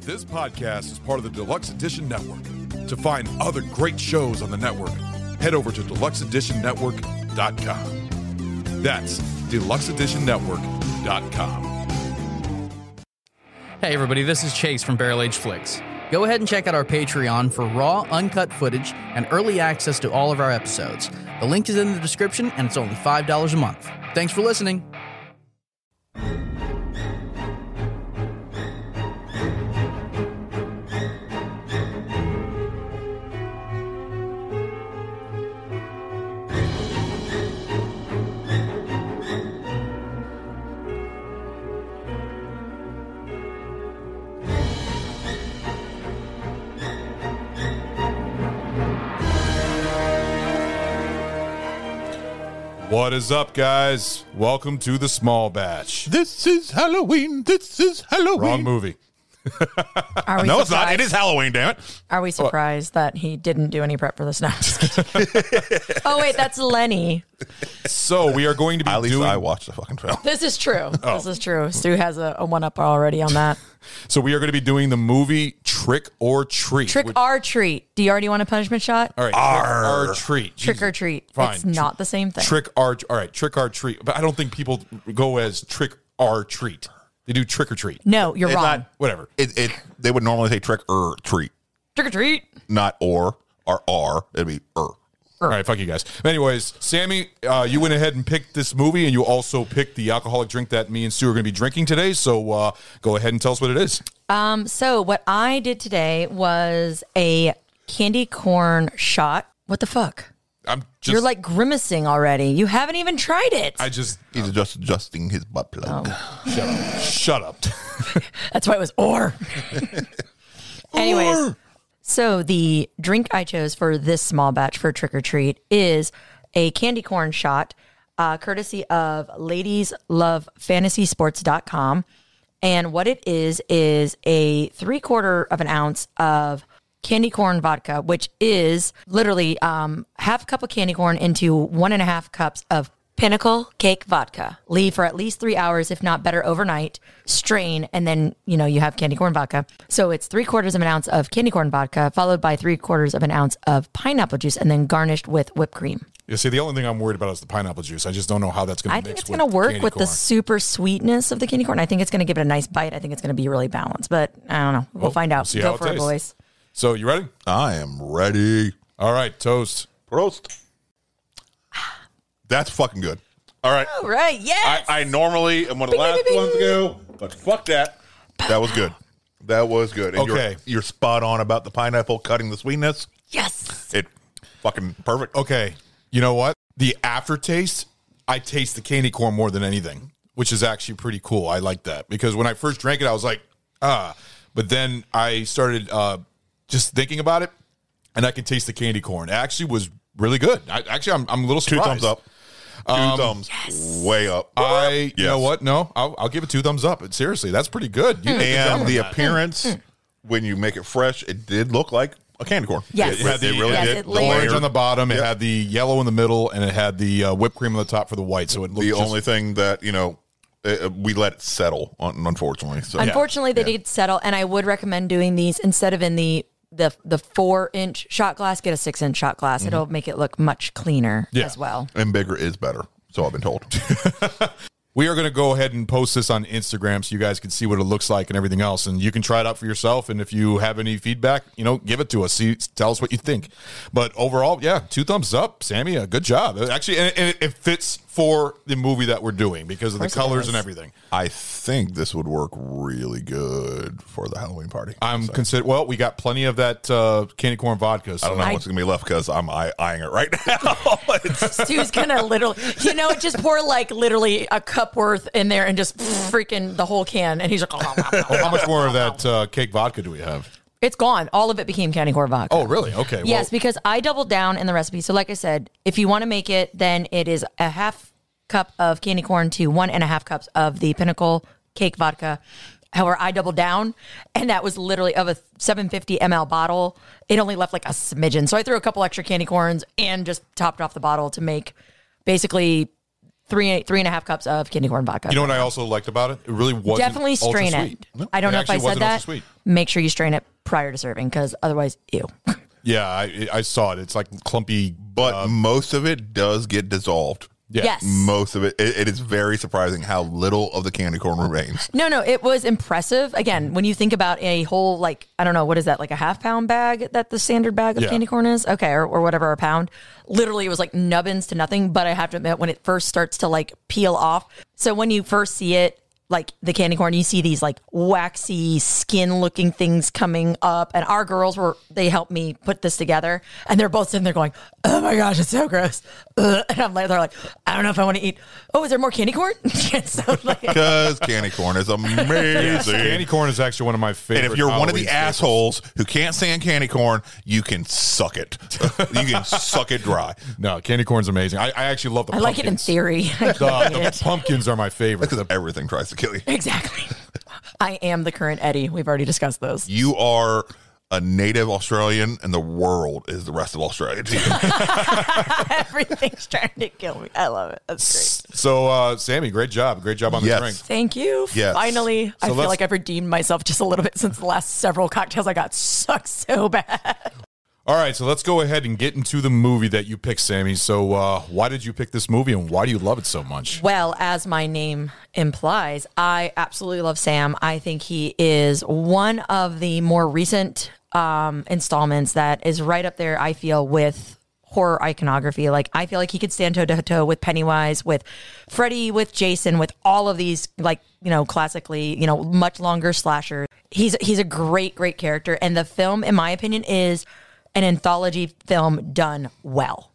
This podcast is part of the Deluxe Edition Network. To find other great shows on the network, head over to deluxeeditionnetwork.com. That's deluxeeditionnetwork.com. Hey everybody, this is Chase from Barrel Age Flicks. Go ahead and check out our Patreon for raw, uncut footage and early access to all of our episodes. The link is in the description, and it's only $5 a month. Thanks for listening. What is up, guys? Welcome to the Small Batch. This is Halloween. This is Halloween. Wrong movie. Are we No, surprised? it's not. It is Halloween, damn it. Are we surprised that he didn't do any prep for this? No, I'm just kidding. Oh, wait, that's Lenny. So we are going to be At least doing. I watched the fucking film. This is true. This is true. Stu has a one-up already on that. So we are going to be doing the movie Trick or Treat. Trick or treat. Do you already want a punishment shot? All right, Trick or Treat. Trick or treat. Fine. It's not the same thing. Trick or all right, Trick or Treat. But I don't think people go as Trick or Treat. They do Trick or Treat. No, you're It's wrong. not- Whatever. They would normally say trick or treat, Trick or treat. not or R. It'd be All right, fuck you guys. Anyways, Sammy, you went ahead and picked this movie, and you also picked the alcoholic drink that me and Stu are going to be drinking today. So go ahead and tell us what it is. So what I did today was a candy corn shot. What the fuck? I'm just. You're like grimacing already. You haven't even tried it. He's just adjusting his butt plug. Shut up. That's why it was or. Anyways, so the drink I chose for this small batch for Trick or Treat is a candy corn shot, courtesy of ladieslovefantasysports.com. And what it is a 3/4 of an ounce of candy corn vodka, which is literally half a cup of candy corn into 1.5 cups of Pinnacle Cake vodka. Leave for at least 3 hours, if not better, overnight. Strain, and then you have candy corn vodka. So it's 3/4 of an ounce of candy corn vodka, followed by 3/4 of an ounce of pineapple juice, and then garnished with whipped cream. You see, the only thing I'm worried about is the pineapple juice. I just don't know how that's going to I mix. think it's with going to work candy with the corn. super sweetness of the candy corn. I think it's going to give it a nice bite. I think it's going to be really balanced, but I don't know. We'll find out. see how Go it for it, tastes. boys. So you ready? I am ready. All right, toast. Prost. That's fucking good. All right. All right, yes. I normally am one of the Bing, last bing, bing. ones to go, but fuck that. That was good. That was good. And Okay. You're spot on about the pineapple cutting the sweetness. Yes. It fucking perfect. Okay, you know what? The aftertaste, I taste the candy corn more than anything, which is actually pretty cool. I like that because when I first drank it, I was like, but then I started just thinking about it, and I could taste the candy corn. It actually was really good. I'm a little Two surprised. thumbs up. Two thumbs way up. You know Yes. what? No, I'll give it 2 thumbs up. Seriously, that's pretty good. You did a good job And on the that. appearance, when you make it fresh, it did look like a candy corn. Yes. It really Yes, did. it The layered. orange on the bottom, it Yep. had the yellow in the middle, and it had the whipped cream on the top for the white. So it looked The just, only thing that, we let it settle, unfortunately. So Unfortunately, they did settle, and I would recommend doing these instead of in the 4-inch shot glass. Get a 6-inch shot glass. It'll make it look much cleaner Yeah. as well. And bigger is better. So I've been told. We are going to go ahead and post this on Instagram so you guys can see what it looks like and everything else. And you can try it out for yourself. And if you have any feedback, give it to us. Tell us what you think. But overall, yeah, 2 thumbs up, Sammy. Good job. Actually, and it fits for the movie that we're doing because of the Of course it colors does. and everything. I think this would work really good for the Halloween party. Well, we got plenty of that candy corn vodka. So I don't know what's going to be left because I'm eyeing it right now. Stu's gonna literally, just pour like literally a cup worth in there and just freaking the whole can. And he's like, How much more of that cake vodka do we have? it's gone. All of it became candy corn vodka. Oh, really? Okay. Yes, well, because I doubled down in the recipe. So like I said, if you want to make it, then it is a half cup of candy corn to 1.5 cups of the Pinnacle Cake vodka. However, I doubled down, and that was literally of a 750 ml bottle. It only left like a smidgen. So I threw a couple extra candy corns and just topped off the bottle to make basically three and a half cups of candy corn vodka. You know what I also liked about it? It really wasn't Definitely strain ultra it. sweet. I don't know if I actually said wasn't ultra that. sweet. Make sure you strain it prior to serving, because otherwise, ew. Yeah, I saw it. It's like clumpy. But most of it does get dissolved. Yeah. Yes. Most of it. It is very surprising how little of the candy corn remains. No, it was impressive. Again, when you think about a whole, like, I don't know, what is that, like a half-pound bag that the standard bag of Yeah. candy corn is? Okay, or whatever, a pound. Literally, it was like nubbins to nothing, but I have to admit, when it first starts to, like, peel off, so when you first see it, like the candy corn, you see these like waxy skin looking things coming up. And our girls they helped me put this together, and they're both sitting there going, oh my gosh, it's so gross. Ugh. And they're like, I don't know if I want to eat. Oh, is there more candy corn? So, like, Because candy corn is amazing. Candy corn is actually one of my favorite. And if you're one of the Halloween assholes who can't stand candy corn, you can suck it. You can suck it dry. staples. No, candy corn's amazing. I actually love the I like it in pumpkins. theory. I can't eat The it. pumpkins are my favorite. Because everything tries to kill you. Exactly. I am the current Eddie. We've already discussed those. You are a native Australian, and the world is the rest of Australia to you. Everything's trying to kill me. I love it. That's great. So, Sammy, great job. Great job on the Yes. drink. Thank you. Yes. Finally, I feel let's- like I've redeemed myself just a little bit since the last several cocktails I got sucked so bad. All right, so let's go ahead and get into the movie that you picked, Sammy. So, why did you pick this movie, and why do you love it so much? Well, as my name implies, I absolutely love Sam. I think he is one of the more recent installments that is right up there, I feel, with horror iconography. Like, I feel like he could stand toe to toe with Pennywise, with Freddy, with Jason, with all of these, like, you know, classically, you know, much longer slasher. He's a great character. And the film, in my opinion, is an anthology film done well.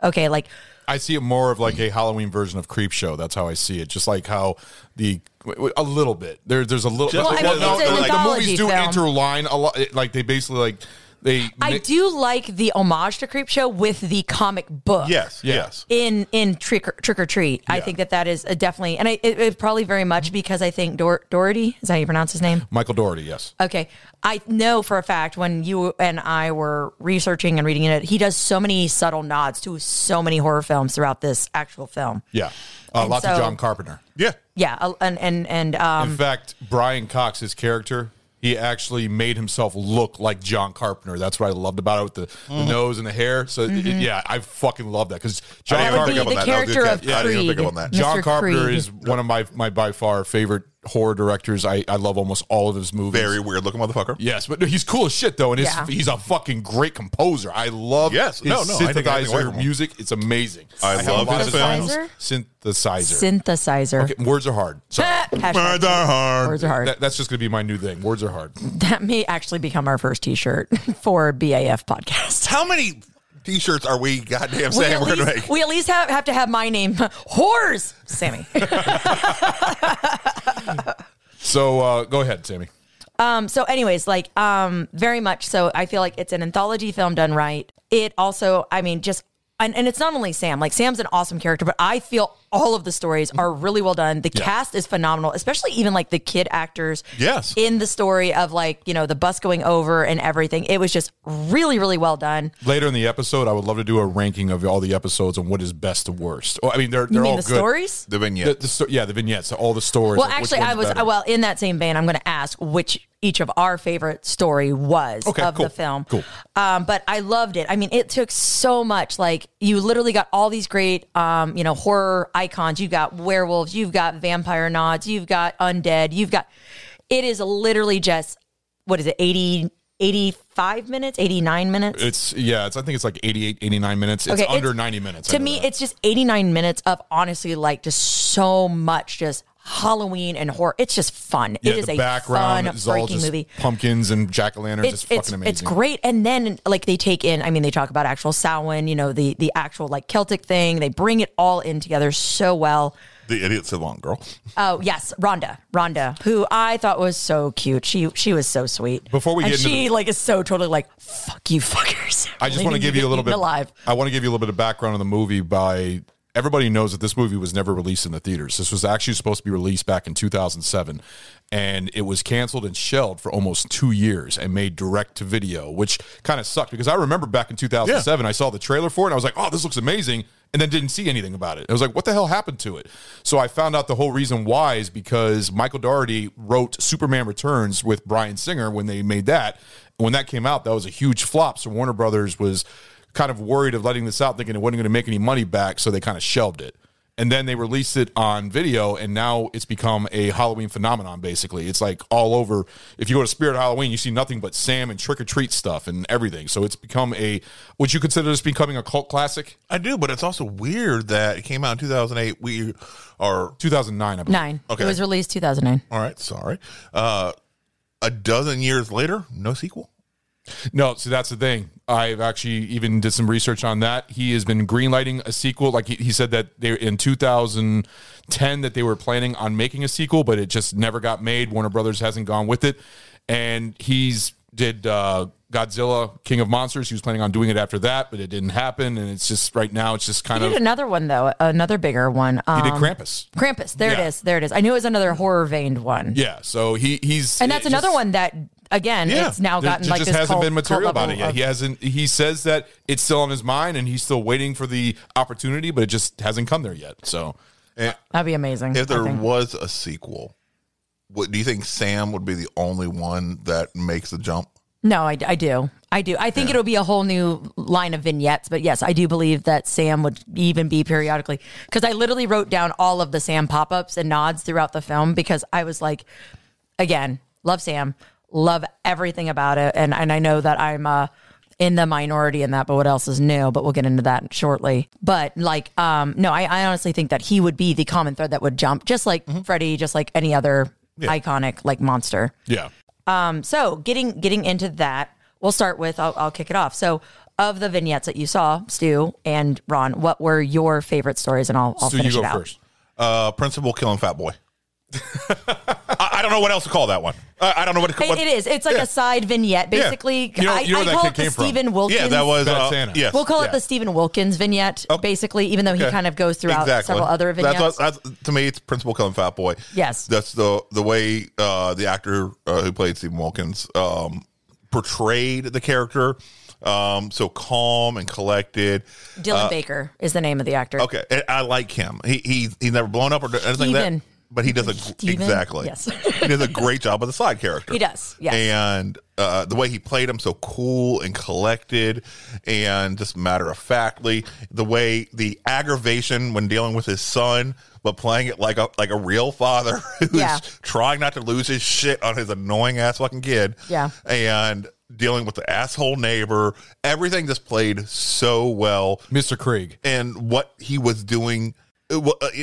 Okay, like, I see it more of like a Halloween version of Creepshow. That's how I see it. Just like how a little bit there's a little. Well, I mean, it's an the anthology movies do film. interline a lot. Like they basically like they. I do like the homage to Creepshow with the comic book. Yes, Yeah. yes. In Trick or Treat. I think that is definitely, and it probably very much because I think Doherty, is that how you pronounce his name? Michael Doherty, yes. Okay. I know for a fact when you and I were researching and reading it, he does so many subtle nods to so many horror films throughout this actual film. Yeah, And lots of so- John Carpenter. Yeah. Yeah. And In fact, Brian Cox, his character, he actually made himself look like John Carpenter. That's what I loved about it, with the nose and the hair. So yeah, I fucking love that because John I didn't even Carpenter. pick up on the that. That was a good character of catch. I didn't even pick Creed. up on that. John Mr. Carpenter Creed. is one of my by far favorite horror directors. I love almost all of his movies. Very weird looking motherfucker. Yes, but he's cool as shit though, and Yeah. he's a fucking great composer. I love Yes. his No, I take anything away synthesizer from him. music. It's amazing. I have love a lot his of films. synthesizer. Synthesizer. Okay, words are hard. Sorry. Hashtag Words are hard. Words are hard. That's just going to be my new thing. Words are hard. That may actually become our first T-shirt for BAF podcast. How many t-shirts are we goddamn saying we're going to make? We at least have to have my name. Whores, Sammy. So go ahead, Sammy. So anyways, like, very much so I feel like it's an anthology film done right. It also, I mean, just, and it's not only Sam, like Sam's an awesome character, but I feel all of the stories are really well done. The cast is phenomenal, especially even like the kid actors Yes. in the story of, like, you know, the bus going over and everything. It was just really, really well done. Later in the episode, I would love to do a ranking of all the episodes and what is best to worst. Oh, I mean, they're You mean all the good. stories? The vignette. The vignettes, all the stories. Well, like, which actually, one's I was, better. well, in that same vein, I'm going to ask which each of our favorite story was Okay, of cool, the film. cool. But I loved it. I mean, it took so much. Like, you literally got all these great, you know, horror icons. You've got werewolves, you've got vampire nods, you've got undead, it is literally just, what is it, 85 minutes, 89 minutes? I think it's like 88, 89 minutes. It's Okay, under it's- 90 minutes. I To know me, that. it's just 89 minutes of honestly, like, just so much just Halloween and horror. It's just fun. yeah, It is the a background fun, is all freaking just movie. pumpkins and jack-o'-lanterns. It's fucking amazing. It's great. And then, like, they take in, I mean, they talk about actual Samhain, you know, the actual, like, Celtic thing. They bring it all in together so well. The idiot savant girl. Oh, yes, Rhonda, who I thought was so cute. She was so sweet. Before we and get into she, like, is so totally like, fuck you fuckers. I just want to give you a little bit. alive. I want to give you a little bit of background on the movie. By everybody knows that this movie was never released in the theaters. This was actually supposed to be released back in 2007, and it was canceled and shelved for almost 2 years and made direct to video, which kind of sucked because I remember back in 2007, I saw the trailer for it and I was like, oh, this looks amazing. and then didn't see anything about it. I was like, what the hell happened to it? So I found out the whole reason why is because Michael Dougherty wrote Superman Returns with Bryan Singer when they made that. When that came out, that was a huge flop. So Warner Brothers was kind of worried of letting this out, thinking it wasn't going to make any money back, so they kind of shelved it. And then they released it on video, and now it's become a Halloween phenomenon, basically. It's like all over. If you go to Spirit Halloween, you see nothing but Sam and trick-or-treat stuff and everything. So it's become would you consider this becoming a cult classic? I do, but it's also weird that it came out in 2008. We are 2009, I believe. 9. Okay. It was released 2009. All right, sorry. A dozen years later, no sequel. No, so that's the thing. I've actually even did some research on that. He has been greenlighting a sequel. Like he said that they in 2010 that they were planning on making a sequel, but it just never got made. Warner Brothers hasn't gone with it. And he's did Godzilla, King of Monsters. He was planning on doing it after that, but it didn't happen. And it's just right now, it's just kind He of. did another one, though, another bigger one. He did Krampus. Krampus. There it Yeah. is. There it is. I knew it was another horror-veined one. Yeah, so he's. And that's it another just- one that, again, it's now There gotten like just this hasn't cult, been material cult about it level yet. of- He hasn't. He says that it's still on his mind, and he's still waiting for the opportunity, but it just hasn't come there yet. So That'd be amazing. If there I think. was a sequel, do you think Sam would be the only one that makes the jump? No, I do. I think it'll be a whole new line of vignettes, but yes, I do believe that Sam would even be periodically, because I literally wrote down all of the Sam pop-ups and nods throughout the film, because I was like, again, love Sam, love everything about it, and I know that I'm in the minority in that, but what else is new? But we'll get into that shortly. But like, no, I honestly think that he would be the common thread that would jump, just like Freddy, just like any other iconic like monster. yeah. So getting into that, we'll start with, I'll kick it off. So of the vignettes that you saw, Stu and Ron, what were your favorite stories? And I'll So finish you it go out. first. Principal killing Fat Boy. I don't know what else to call that one. I don't know what. It is. It's like a side vignette, basically. You know I where that call kid it the came from. Stephen Wilkins. Yeah, that was Bad Santa. yes. We'll call it Yeah. the Stephen Wilkins vignette, basically, even though he kind of goes throughout several other vignettes. That's to me, it's Principal killing Fat Boy. Yes. That's the way the actor who played Stephen Wilkins portrayed the character. So calm and collected. Dylan Baker is the name of the actor. Okay, and I like him. He's never blown up or anything like Steven. that. But he does Steven? exactly. Yes. He does a great job of the side character. He does, yes. And the way he played him so cool and collected and just matter of factly, the way the aggravation when dealing with his son, but playing it like a real father who's trying not to lose his shit on his annoying ass fucking kid. Yeah. And dealing with the asshole neighbor, everything just played so well. Mr. Craig. And what he was doing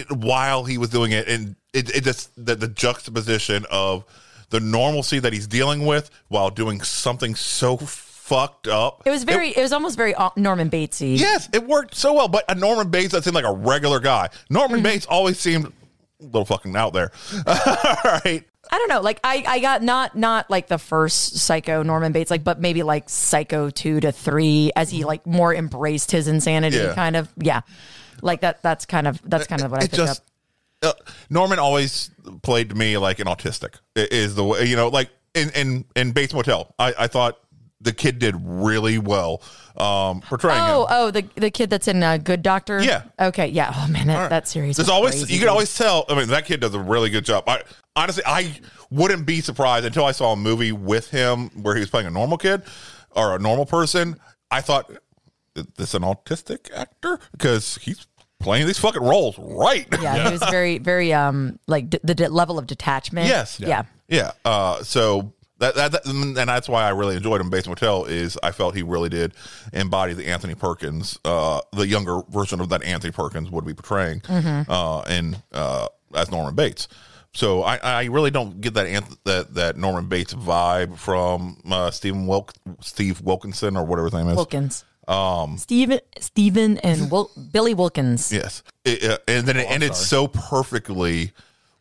while he was doing it, and it just the juxtaposition of the normalcy that he's dealing with while doing something so fucked up. It was almost very Norman Batesy. Yes, it worked so well. But a Norman Bates that seemed like a regular guy. Norman Bates always seemed a little fucking out there. All right. I don't know. Like I got not like the first Psycho Norman Bates, like, but maybe like Psycho 2 to 3 as he like more embraced his insanity, kind of. Yeah. Like that's kind of what I picked up. Norman always played to me like an autistic is the way, like in Bates Motel. I thought the kid did really well portraying him. Oh, the kid that's in Good Doctor. Yeah. Okay. Yeah. Oh man, that series. There's was always crazy, you can always tell. I mean, that kid does a really good job. Honestly, I wouldn't be surprised until I saw a movie with him where he was playing a normal kid or a normal person. I thought, is this an autistic actor? Because he's playing these fucking roles right. Yeah, he was very, very like the level of detachment. Yes. Yeah. So that and that's why I really enjoyed him. Bates Motel is I felt he really did embody the Anthony Perkins, the younger version of that Anthony Perkins would be portraying, as Norman Bates. So I really don't get that Norman Bates vibe from Steve Wilkinson or whatever his name is. Wilkins. Steven and Billy Wilkins. Yes. And then it ended so perfectly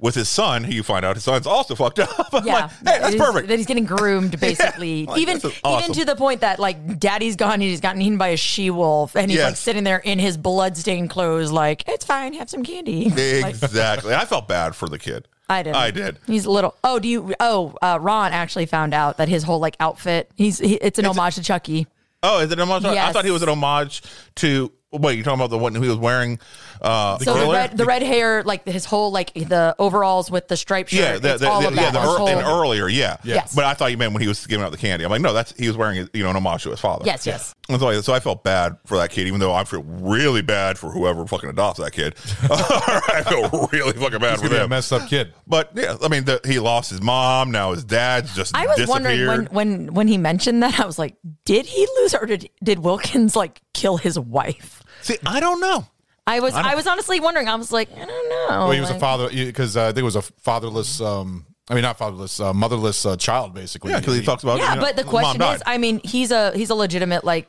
with his son, who you find out his son's also fucked up. I'm like, hey, that's perfect. That he's getting groomed, basically. Like, even to the point that like daddy's gone, he's gotten eaten by a she-wolf, and he's like sitting there in his blood-stained clothes, like, it's fine, have some candy. Exactly. I felt bad for the kid. I did. He's a little. Ron actually found out that his whole like outfit. It's an homage to Chucky. Oh, is it an homage? Yes. I thought he was an homage to Wait, you're talking about the one who was wearing the red hair, like his whole, like the overalls with the striped shirt. Earlier, yeah. Yes. But I thought you meant when he was giving out the candy. I'm like, no, he was wearing an homage to his father. Yes. And so I felt bad for that kid, even though I feel really bad for whoever fucking adopts that kid. I feel really fucking bad for He's him. a messed up kid. But yeah, I mean, he lost his mom. Now his dad's just I was disappeared. wondering when he mentioned that, I was like, did he lose, or did Wilkins like kill his wife? See, I don't know. I was honestly wondering. I was like, I don't know. Well, he was a father because I think it was a fatherless. Not fatherless, motherless child, basically. Yeah, because he talks about but the question is, I mean, he's a legitimate like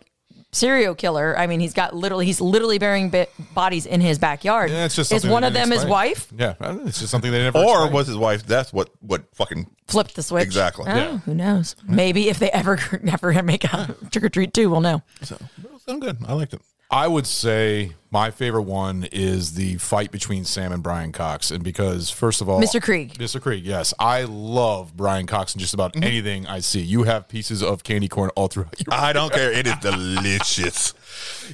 serial killer. I mean, he's literally burying bodies in his backyard. Yeah, it's just is one of them his wife? Yeah, it's just something they never. Or explained. was his wife's death what fucking Flipped the switch? Exactly. Oh, Yeah. Who knows? Maybe if they ever make a Trick or Treat 2, we'll know. So it was good. I liked it. I would say my favorite one is the fight between Sam and Brian Cox. And because, first of all, Mr. Krieg, yes. I love Brian Cox in just about anything I see. You have pieces of candy corn all throughout your I don't care. It is delicious.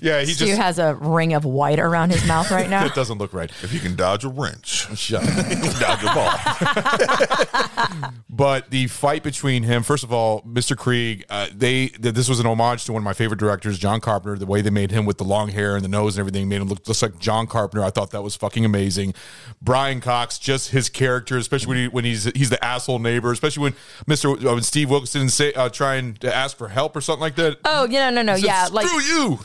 Yeah, he Stu just has a ring of white around his mouth right now. it doesn't look right. If you can dodge a wrench, Shut up. you can dodge a ball. But the fight between him, first of all, Mr. Krieg, this was an homage to one of my favorite directors, John Carpenter. The way they made him with the long hair and the nose and everything made him look just like John Carpenter. I thought that was fucking amazing. Brian Cox, just his character, especially when he's the asshole neighbor, especially when Steve Wilkinson trying to ask for help or something like that. Oh, no. He said, Yeah, like screw you.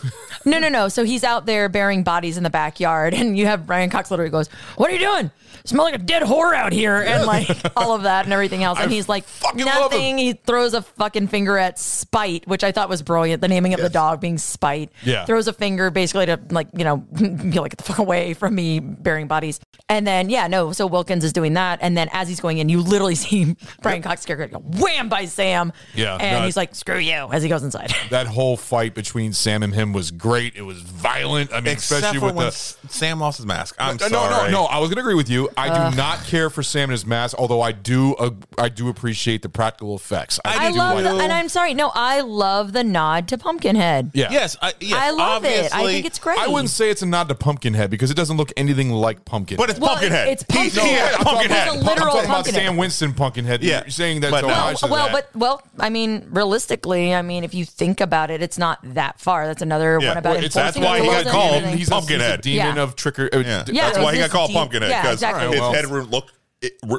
No. So he's out there burying bodies in the backyard, and you have Brian Cox literally goes, "What are you doing? Smell like a dead whore out here," and like all of that and everything else. And he's like, fucking love nothing. He throws a fucking finger at Spite, which I thought was brilliant. The naming of the dog being Spite. Yeah. Throws a finger basically to be like, get the fuck away from me burying bodies. And then so Wilkins is doing that, and then as he's going in, you literally see Brian Cox's character go wham by Sam. Yeah, and he's like, "Screw you," as he goes inside. That whole fight between Sam and him was great. It was violent. I mean, Except especially for with when the Sam lost his mask. I'm sorry. No. I was going to agree with you. I do not care for Sam and his mask, although I do appreciate the practical effects. I love and I'm sorry, no, I love the nod to Pumpkinhead. Yeah. Yes, I love it. I think it's great. I wouldn't say it's a nod to Pumpkinhead because it doesn't look anything like Pumpkin. But it's Pumpkinhead. It's Pumpkinhead. He had I'm talking Pumpkinhead. It's a literal I'm talking about Pumpkinhead. Sam Winston Pumpkinhead. Yeah. You're saying that's But so no. homage to that. I mean, realistically, if you think about it, it's not that far. That's another Yeah. one about Well, enforcing that's why he the got rules and called everything. He's Pumpkinhead. a demon Yeah. of tricker. Yeah. That's it why he was got called this Pumpkinhead, yeah, because exactly. his Well. head looked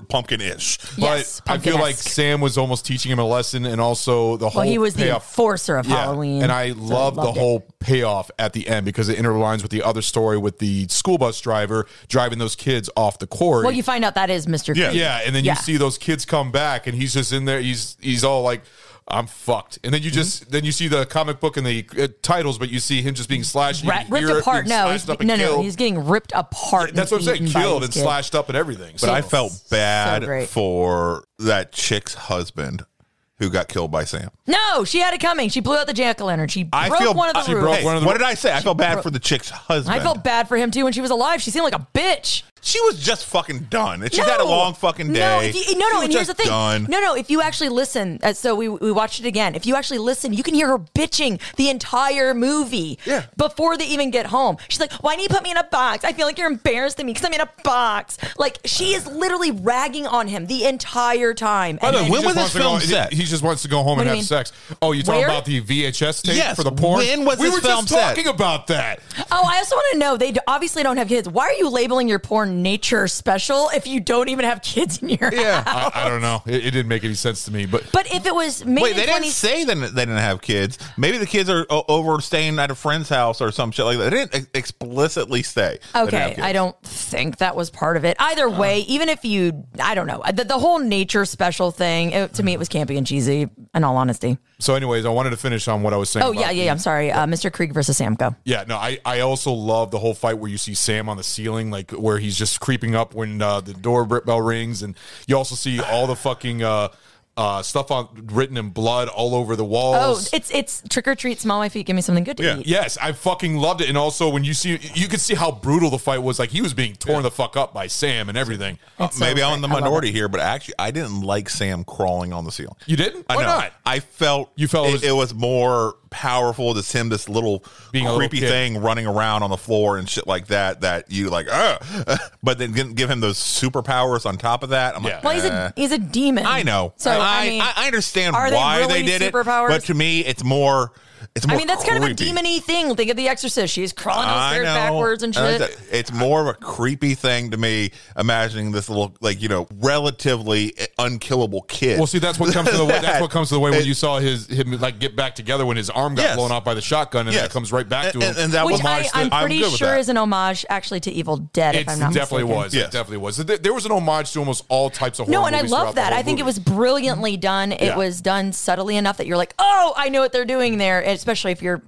pumpkin-ish. But Yes, I feel like pumpkin-esque. Sam was almost teaching him a lesson, and also the whole Well, he was the payoff. enforcer of Halloween. And I so love the loved it. whole payoff at the end because it interlines with the other story with the school bus driver driving those kids off the quarry. Well, you find out that is Mr. Krieg. Yeah, and then you see those kids come back, and he's just in there. He's all like, "I'm fucked," and then you just then you see the comic book and the titles, but you see him just being slashed, you can Ripped hear it apart. being No, slashed up and killed. he's getting ripped apart. That's and what I'm saying, eaten by killed these and kids. slashed up and everything. But I So- felt bad so great. for that chick's husband who got killed by Sam. No, she had it coming. She blew out the jack-o'-lantern. She broke one of the she roofs. broke one of the- What did I say? I felt bad for the chick's husband. I felt bad for him too when she was alive. She seemed like a bitch. She was just fucking done. And she's had a long fucking day. No, and She here's was the just thing. done. No, if you actually listen, so we watched it again. If you actually listen, you can hear her bitching the entire movie. Yeah. Before they even get home, she's like, "Why do you put me in a box? I feel like you're embarrassed of me because I'm in a box." Like she is literally ragging on him the entire time. By the way, He when just was wants this to go- film set? He just wants to go home and do you have mean? sex. Oh, you talking Where? about the VHS tape Yes, for the porn? when was we this were film just set? talking about that. Oh, I also want to know, they obviously don't have kids. Why are you labeling your porn nature special if you don't even have kids in your house? I don't know. It didn't make any sense to me, but But if it was made Wait, in they 20 didn't say that they didn't have kids. Maybe the kids are over staying at a friend's house or some shit like that. They didn't explicitly say. they didn't have Okay, kids. I don't think that was part of it. Either way, even if I don't know. The whole nature special thing, to me, it was campy and cheesy, in all honesty. so anyways, I wanted to finish on what I was saying. Oh, about yeah, I'm sorry. Mr. Krieg versus Samco. Yeah, no, I also love the whole fight where you see Sam on the ceiling, like where he's just creeping up when the doorbell rings, and you also see all the fucking stuff written in blood all over the walls. Oh, it's trick or treat, smell my feet, give me something good to eat. Yes, I fucking loved it. And also when you could see how brutal the fight was. Like he was being torn the fuck up by Sam and everything. Maybe I'm in the minority here, but actually I didn't like Sam crawling on the ceiling. You didn't? Why I know. not? I felt it was more powerful to him, this little creepy thing running around on the floor and shit like that you like, but then give him those superpowers on top of that. I'm like, well, he's a demon. I know. So I understand are why they really did superpowers? it, but to me, it's more. I mean, that's kind of a demon-y thing. Think of The Exorcist. She's crawling down the stairs backwards and shit. It's more of a creepy thing to me, imagining this little, relatively unkillable kid. Well, see, that's what comes to the way when you saw him like get back together when his arm got blown off by the shotgun, and then it comes right back to him. And that was I'm pretty sure is an homage actually to Evil Dead. If I'm not definitely mistaken. was. It definitely was. There was an homage to almost all types of horror and I movies love throughout that. the whole I think movie. it was brilliantly done. It was done subtly enough that you're like, oh, I know what they're doing there. Especially if you're,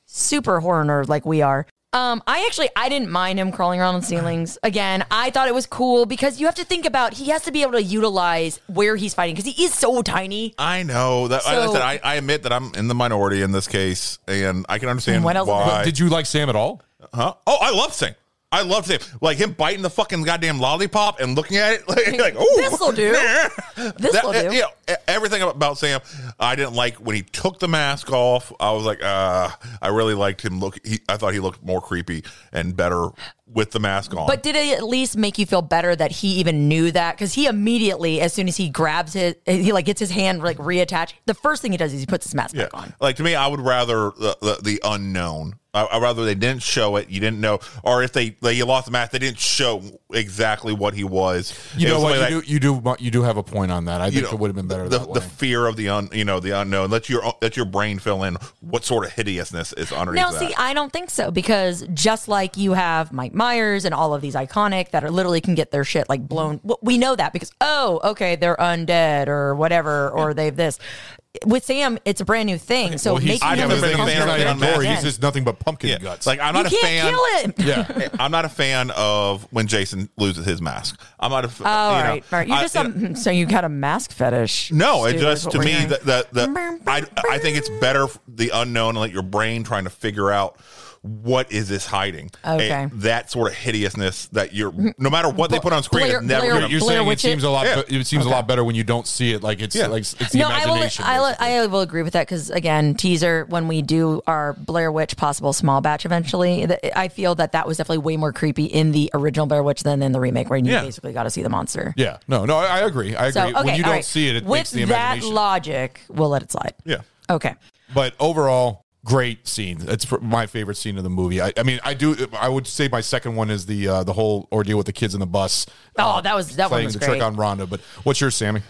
super horror nerd like we are. I didn't mind him crawling around on ceilings. Again, I thought it was cool because you have to think about he has to be able to utilize where he's fighting because he is so tiny. I know that. I admit that I'm in the minority in this case, and I can understand why. Did you like Sam at all? Huh? Oh, I love Sam. I love Sam. Like him biting the fucking goddamn lollipop and looking at it like oh, this'll do. This'll do. Everything about Sam, I didn't like when he took the mask off. I was like, I really liked him. I thought he looked more creepy and better with the mask on. But did it at least make you feel better that he even knew that? Because he immediately, as soon as he grabs he gets his hand reattached. The first thing he does is he puts his mask back on. Like to me, I would rather the unknown. I'd rather they didn't show it, you didn't know, or if they lost the mask, they didn't show exactly what he was. You know what? You do have a point on that. I think it would have been better that way. The fear of the unknown. Let your brain fill in what sort of hideousness is underneath. Now, see, I don't think so because just like you have Mike Myers and all of these iconic that are literally can get their shit like blown. We know that because they're undead or whatever, or they've this. With Sam, it's a brand new thing. So making him never been a fan of that. He's just nothing but pumpkin guts. Like I'm not you a can't fan. Kill him. Yeah, I'm not a fan of when Jason loses his mask. I'm not a. All right. You're just so you got a mask fetish. No, it just to me I think it's better the unknown and let your brain trying to figure out. What is this hiding? Okay, that sort of hideousness that no matter what they put on screen, it's never. You're saying it seems a lot. It seems a lot better when you don't see it. Like it's the imagination. I will agree with that because again, teaser when we do our Blair Witch possible small batch eventually, I feel that was definitely way more creepy in the original Blair Witch than in the remake where you basically got to see the monster. Yeah, no, I agree. So, when you don't see it makes the imagination. With that logic, we'll let it slide. Yeah. Okay. But overall. Great scene. It's my favorite scene of the movie. I would say my second one is the whole ordeal with the kids in the bus. That one was playing the trick on Rhonda. But what's yours, Sammy?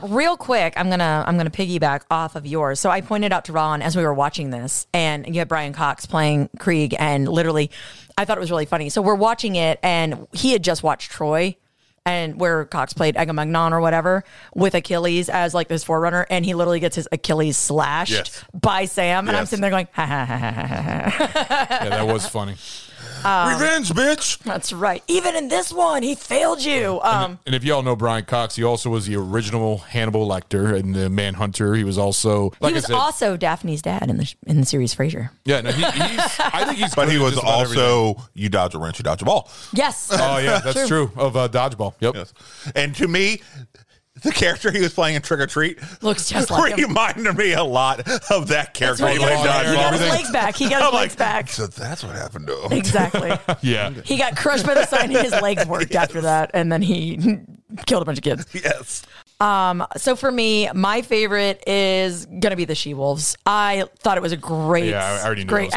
Real quick, I'm gonna piggyback off of yours. So I pointed out to Ron as we were watching this, and you had Brian Cox playing Krieg, and literally, I thought it was really funny. So we're watching it, and he had just watched Troy. And where Cox played Agamemnon or whatever with Achilles as like this forerunner, and he literally gets his Achilles slashed by Sam, and I'm sitting there going, ha ha ha ha ha. Yeah, that was funny. Revenge, bitch. That's right. Even in this one, he failed you. And if y'all know Brian Cox, he also was the original Hannibal Lecter in the Manhunter. He was also also Daphne's dad in the series Frasier. Yeah, no, I think he's. But he was also you dodge a wrench, you dodge a ball. Yes. Oh yeah, that's true of Dodgeball. Yep. Yes. And to me, the character he was playing in Trick or Treat looks just like him. Reminded me a lot of that character. Right. He got his legs back. He got his legs back. So that's what happened to him. Exactly. Yeah. He got crushed by the sign and his legs worked after that, and then he killed a bunch of kids. Yes. So for me, my favorite is gonna be the She-Wolves. I thought it was a great. Yeah, I already knew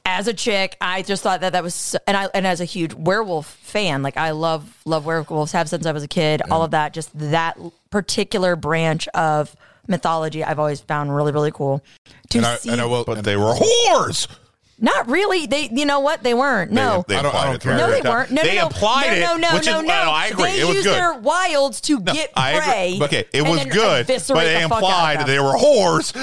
as a chick, I just thought that was and as a huge werewolf fan, like I love werewolves, have since I was a kid. All of that, just that particular branch of mythology, I've always found really really cool. But they were whores. Not really. They, you know what? They weren't. No. They I don't implied it care. No, they throughout. weren't. No, They no, implied it. I agree. They It was used good. their wilds to get I prey. agree. Okay, it and was then good, but eviscerate they the fuck out of implied them. they were whores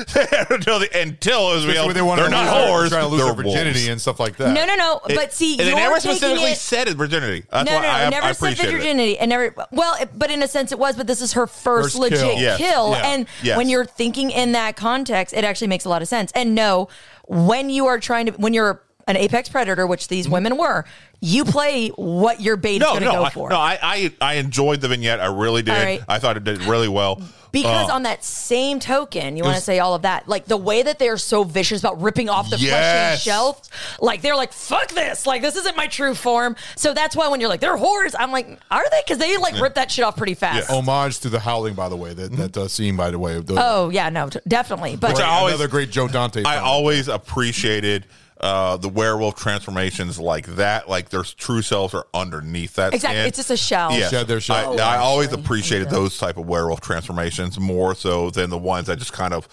until it was Especially real. when they wanted They're to not lose whores. trying to lose They're their virginity wolves. and stuff like that. No. But see, and they you're never taking specifically it. said it virginity. That's No, why I never said appreciate it. virginity, and never. Well, but in a sense, it was. But this is her first First legit kill. Yes. kill, Yeah. and Yes. when you're thinking in that context, it actually makes a lot of sense. And no, when you are trying to, when you're an apex predator, which these women were, you play what your bait is going to go for. I enjoyed the vignette. I really did. All right. I thought it did really well. Because on that same token, you want to say all of that, like the way that they're so vicious about ripping off the flesh and Yes. shells, like they're like, fuck this, like this isn't my true form. So that's why when you're like, they're whores, I'm like, are they? Because they like rip that shit off pretty fast. Homage to the Howling, by the way. That scene, by the way. Oh yeah, no, definitely. But Which I always- Another great Joe Dante. I film. always appreciated the werewolf transformations like that. Like their true selves are underneath that exactly, skin. it's just a shell. Yes. Shed their shell. I always appreciated those type of werewolf transformations more so than the ones that just kind of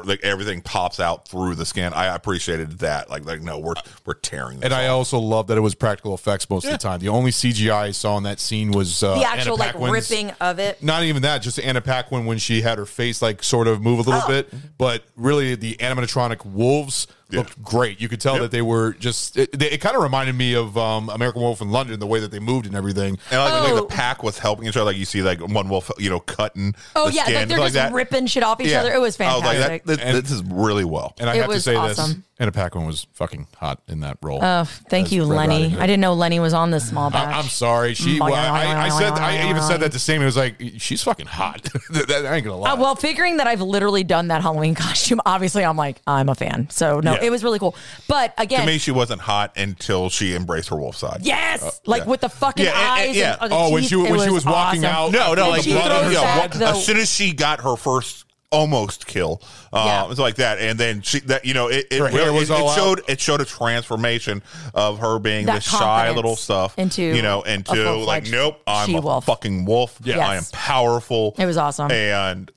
like everything pops out through the skin. I appreciated that. Like no, we're tearing this And I off. also love that it was practical effects most of the time. The only CGI I saw in that scene was The actual Anna like Paquin's- ripping of it. Not even that, just Anna Paquin when she had her face like sort of move a little bit. But really, the animatronic wolves looked great. You could tell that they were just. It kind of reminded me of American Wolf in London, the way that they moved and everything. And like the pack was helping each other. Like you see like one wolf, cutting Oh the yeah, skin, like they're like just that. ripping shit off each Yeah. other. It was I was like, fantastic. this is really well. And I It have to was say this: awesome. Anna Paquin was fucking hot in that role. Oh, thank As you, Red Lenny. Riding Hood. I didn't know Lenny was on this small batch. I'm sorry. She. Well, I even said that to Sammy. It was like she's fucking hot. I ain't gonna lie. Well, figuring that I've literally done that Halloween costume, obviously I'm like, I'm a fan. So no, Yeah. it was really cool. But again, To me, she wasn't hot until she embraced her wolf side. yes, like yeah. with the fucking Yeah, and- eyes. yeah. And, the Oh, when teeth, she- when it she was walking awesome. out- No, When like she throws back the- as soon as she got her first almost kill, Yeah. it's like that, and then she that it Her hair really was all it showed a transformation of her being That this shy confidence little stuff into into a full-fledged like nope, I'm she-wolf. a fucking wolf. Yes. I am powerful. It was awesome. and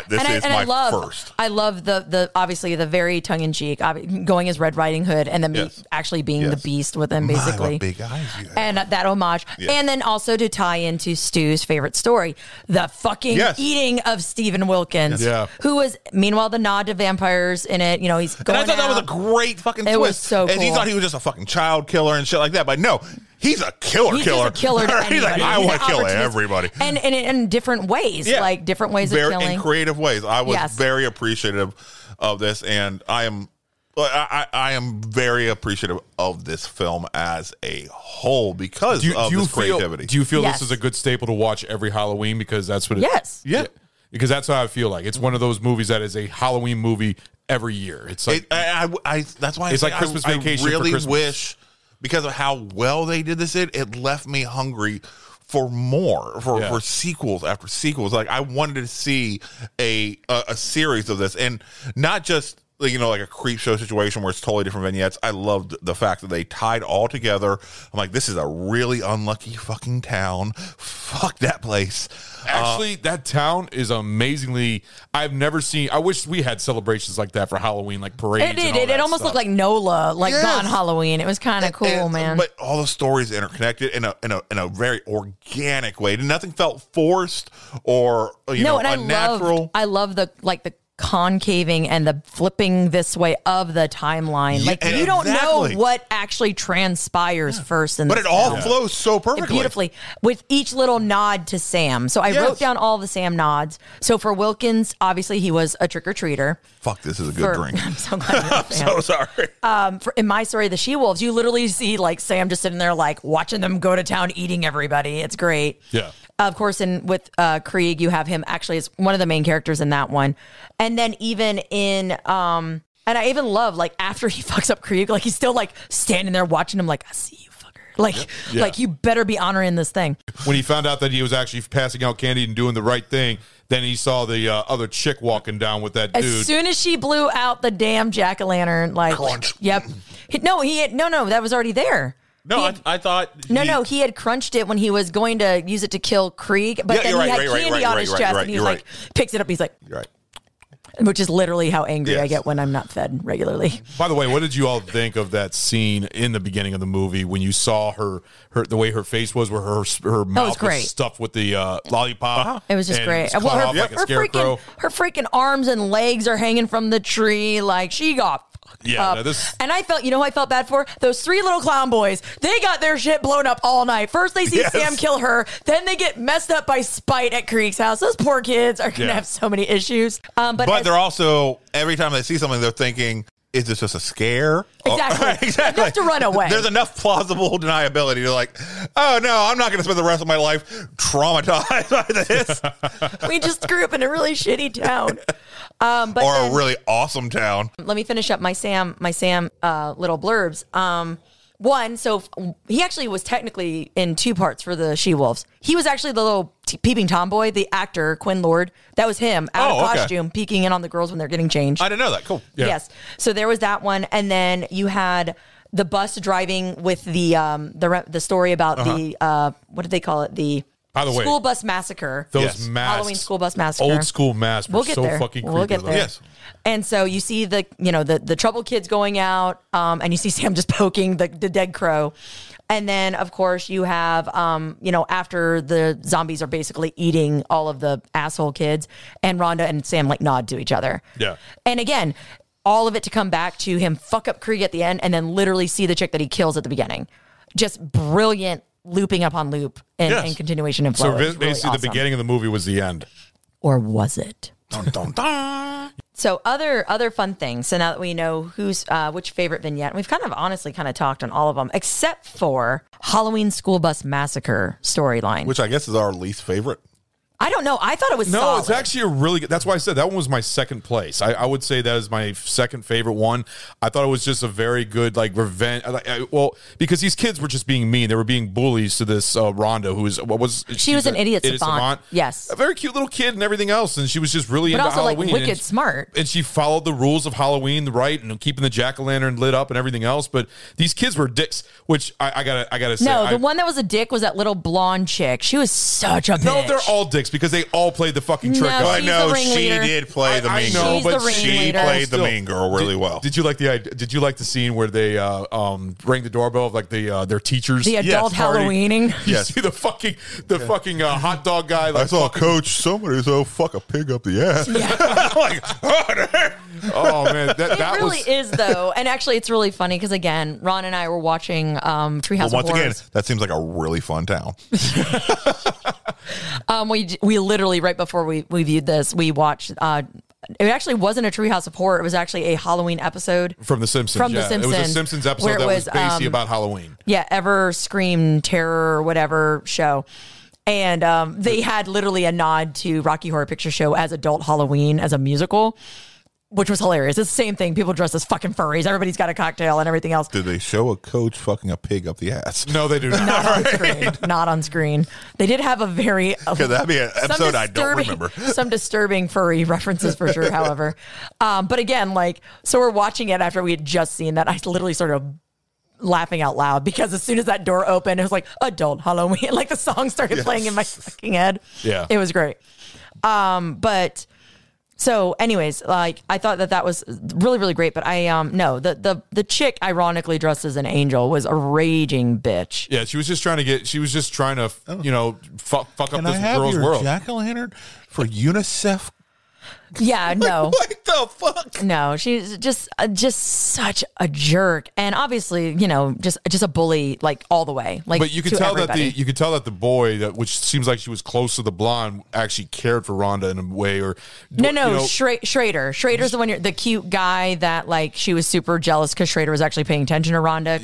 this is my first. I love the obviously the very tongue in cheek, going as Red Riding Hood, and then Yes. actually being the Yes. beast with him, My, basically. what big eyes you have. And that homage, and then also to tie into Stu's favorite story, the fucking Yes. eating of Stephen Wilkins, Yeah. who was meanwhile the nod to vampires in it. You know, he's And going I thought that was a out. great fucking It twist. was so And he cool. thought he was just a fucking child killer and shit like that. But no, he's a killer. He's just a killer to He's like, anybody. I He's want to an kill opportunist. everybody. and in different ways, like different ways of killing. In creative ways. I was Yes. very appreciative of this, and I am very appreciative of this film as a whole because of this creativity. Do you feel Yes. this is a good staple to watch every Halloween? Because that's what it Yes. Yeah. Because that's how I feel like. It's one of those movies that is a Halloween movie every year. It's like That's why It's like Christmas Vacation I for really Christmas. wish, because of how well they did this, it left me hungry for more, for sequels after sequels. Like I wanted to see a series of this, and not just like a creep show situation where it's totally different vignettes. I loved the fact that they tied all together. I'm like, this is a really unlucky fucking town. Fuck that place. Actually, that town is amazingly. I've never seen. I wish we had celebrations like that for Halloween, like parades. It did. and all It that almost stuff. looked like NOLA, like Yes. Gone Halloween. It was kind of cool, And- man. But all the stories interconnected in a very organic way. Nothing felt forced or unnatural. I love the concaving and the flipping this way of the timeline. Yeah, Like you don't know exactly. what actually transpires first in But this it all film. flows so perfectly. Beautifully with each little nod to Sam. So I Yes. wrote down all the Sam nods. So for Wilkins, obviously he was a trick-or-treater. Fuck, this is a good drink. I'm so glad you're a fan. So sorry. In My Story, the She-Wolves, you literally see like Sam just sitting there like watching them go to town eating everybody. It's great. Yeah. Of course, with Krieg, you have him actually as one of the main characters in that one. And then even in, and I even love like after he fucks up Krieg, like he's still like standing there watching him like, I see you, fucker. Like you better be honoring this thing. When he found out that he was actually passing out candy and doing the right thing, then he saw the other chick walking down with that dude. As soon as she blew out the damn jack-o'-lantern, like, Crunch. yep. No, that was already there. No, I thought. No, he had crunched it when he was going to use it to kill Krieg, but Yeah, then you're he right, had right, candy right, on right, his right, chest, right, and he's you're like, right. picks it up, he's like, You're right. which is literally how angry I Yes. get when I'm not fed regularly. By the way, what did you all think of that scene in the beginning of the movie when you saw her the way her face was, where her mouth great. was stuffed with the lollipop? It was just and great. was cut off like a scarecrow. her freaking arms and legs are hanging from the tree. Like she got Yeah, up. no, this- And I felt, you know who I felt bad for? Those 3 little clown boys. They got their shit blown up all night. First they see Yes. Sam kill her. Then they get messed up by spite at Creek's house. Those poor kids are going to Yeah. have so many issues. But But as- they're also, every time they see something, they're thinking, is this just a scare? Exactly. Exactly. Enough to run away. There's enough plausible deniability to like, oh no, I'm not going to spend the rest of my life traumatized by this. we just grew up in a really shitty town. But Or then- a really awesome town. let me finish up my Sam little blurbs. One, so he actually was technically in 2 parts for the She-Wolves. He was actually the little peeping tomboy, the actor Quinn Lord. That was him out Oh, of okay. costume, peeking in on the girls when they're getting changed. I didn't know that. Cool. Yeah. Yes. So there was that one, and then you had the bus driving with the story about the what did they call it? The By the way, school bus massacre. Those Yes. masks, Halloween school bus massacre. old school masks, were We'll get so there. fucking creepy. We'll get there. Yes. And so you see the troubled kids going out, and you see Sam just poking the dead crow. And then, of course, you have, after the zombies are basically eating all of the asshole kids, and Rhonda and Sam like nod to each other. Yeah. And again, all of it to come back to him fuck up Krieg at the end, and then literally see the chick that he kills at the beginning. Just brilliant looping upon loop and, Yes. and continuation of So flow. It was really basically, awesome. the beginning of the movie was the end. Or was it? Dun, dun, dun. So other fun things. So now that we know who's which favorite vignette, we've kind of honestly talked on all of them, except for Halloween School Bus Massacre storyline. Which I guess is our least favorite. I don't know. I thought it was No, solid. it's actually a really good. That's why I said that one was my second place. I would say that is my second favorite one. I thought it was just a very good like revenge. Well, because these kids were just being mean. They were being bullies to this Rhonda, who was She was an idiot savant. Yes. a very cute little kid and everything else, and she was just really but into also Halloween. like wicked and smart. And she followed the rules of Halloween, right, and keeping the jack-o'-lantern lit up and everything else. But these kids were dicks, which I gotta say. No, the one that was a dick was that little blonde chick. She was such a bitch. No, they're all dicks because they all played the fucking trick. No, on I she's know the she ringleader. did play the I mean know, girl. She's but the She ringleader. played the Still, mean girl really well. Did you like Did you like the scene where they rang the doorbell of like their teachers? the adult party? Halloweening. You Yes. see the fucking hot dog guy. I Like, saw Coach somebody so fuck a pig up the ass. Like, oh man, that It really was. is though, and actually, it's really funny because again, Ron and I were watching Treehouse well, of once again, Horrors. that seems like a really fun town. We literally right before we viewed this, we watched. It actually wasn't a Treehouse of Horror. It was actually a Halloween episode. From The Simpsons. From The yeah. It was a Simpsons, Simpsons where episode it that was was, basically about Halloween. Yeah, Ever Scream Terror or whatever show. And they had literally a nod to Rocky Horror Picture Show as adult Halloween as a musical, which was hilarious. It's the same thing. People dress as fucking furries. Everybody's got a cocktail and everything else. Did they show a coach fucking a pig up the ass? No, they do not. Not on screen. Not on screen. They did have a very Because that'd be an some episode I don't disturbing- remember. Some disturbing furry references for sure, however. But again, so we're watching it after we had just seen that. I literally started laughing out loud because as soon as that door opened, it was like adult Halloween. Like the song started playing in my fucking head. Yeah. It was great. But so anyways, like I thought that was really, really great. But the chick ironically dressed as an angel was a raging bitch. Yeah, she was just trying to fuck up Can this I have girl's your world. jack-o'-lantern for UNICEF? Yeah, no. What the fuck? No, she's just such a jerk, and obviously, just a bully, like all the way. Like, But you could to tell everybody. that the boy which seems like she was close to the blonde, actually cared for Rhonda in a way. Or Schrader. Schrader's the one, the cute guy that like she was super jealous because Schrader was actually paying attention to Rhonda.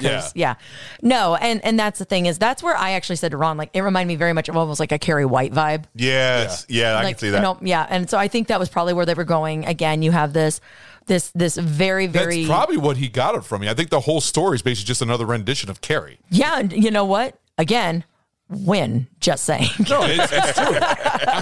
No, and that's the thing is that's where I actually said to Ron, like it reminded me very much of almost like a Carrie White vibe. Yes. Yeah, I Like, can see that. and so I think that was probably where they were going. Again, you have this very, very That's probably what he got it from me. I think the whole story is basically just another rendition of Carrie. yeah. And you know what? Again, win. Just saying. No, it's true.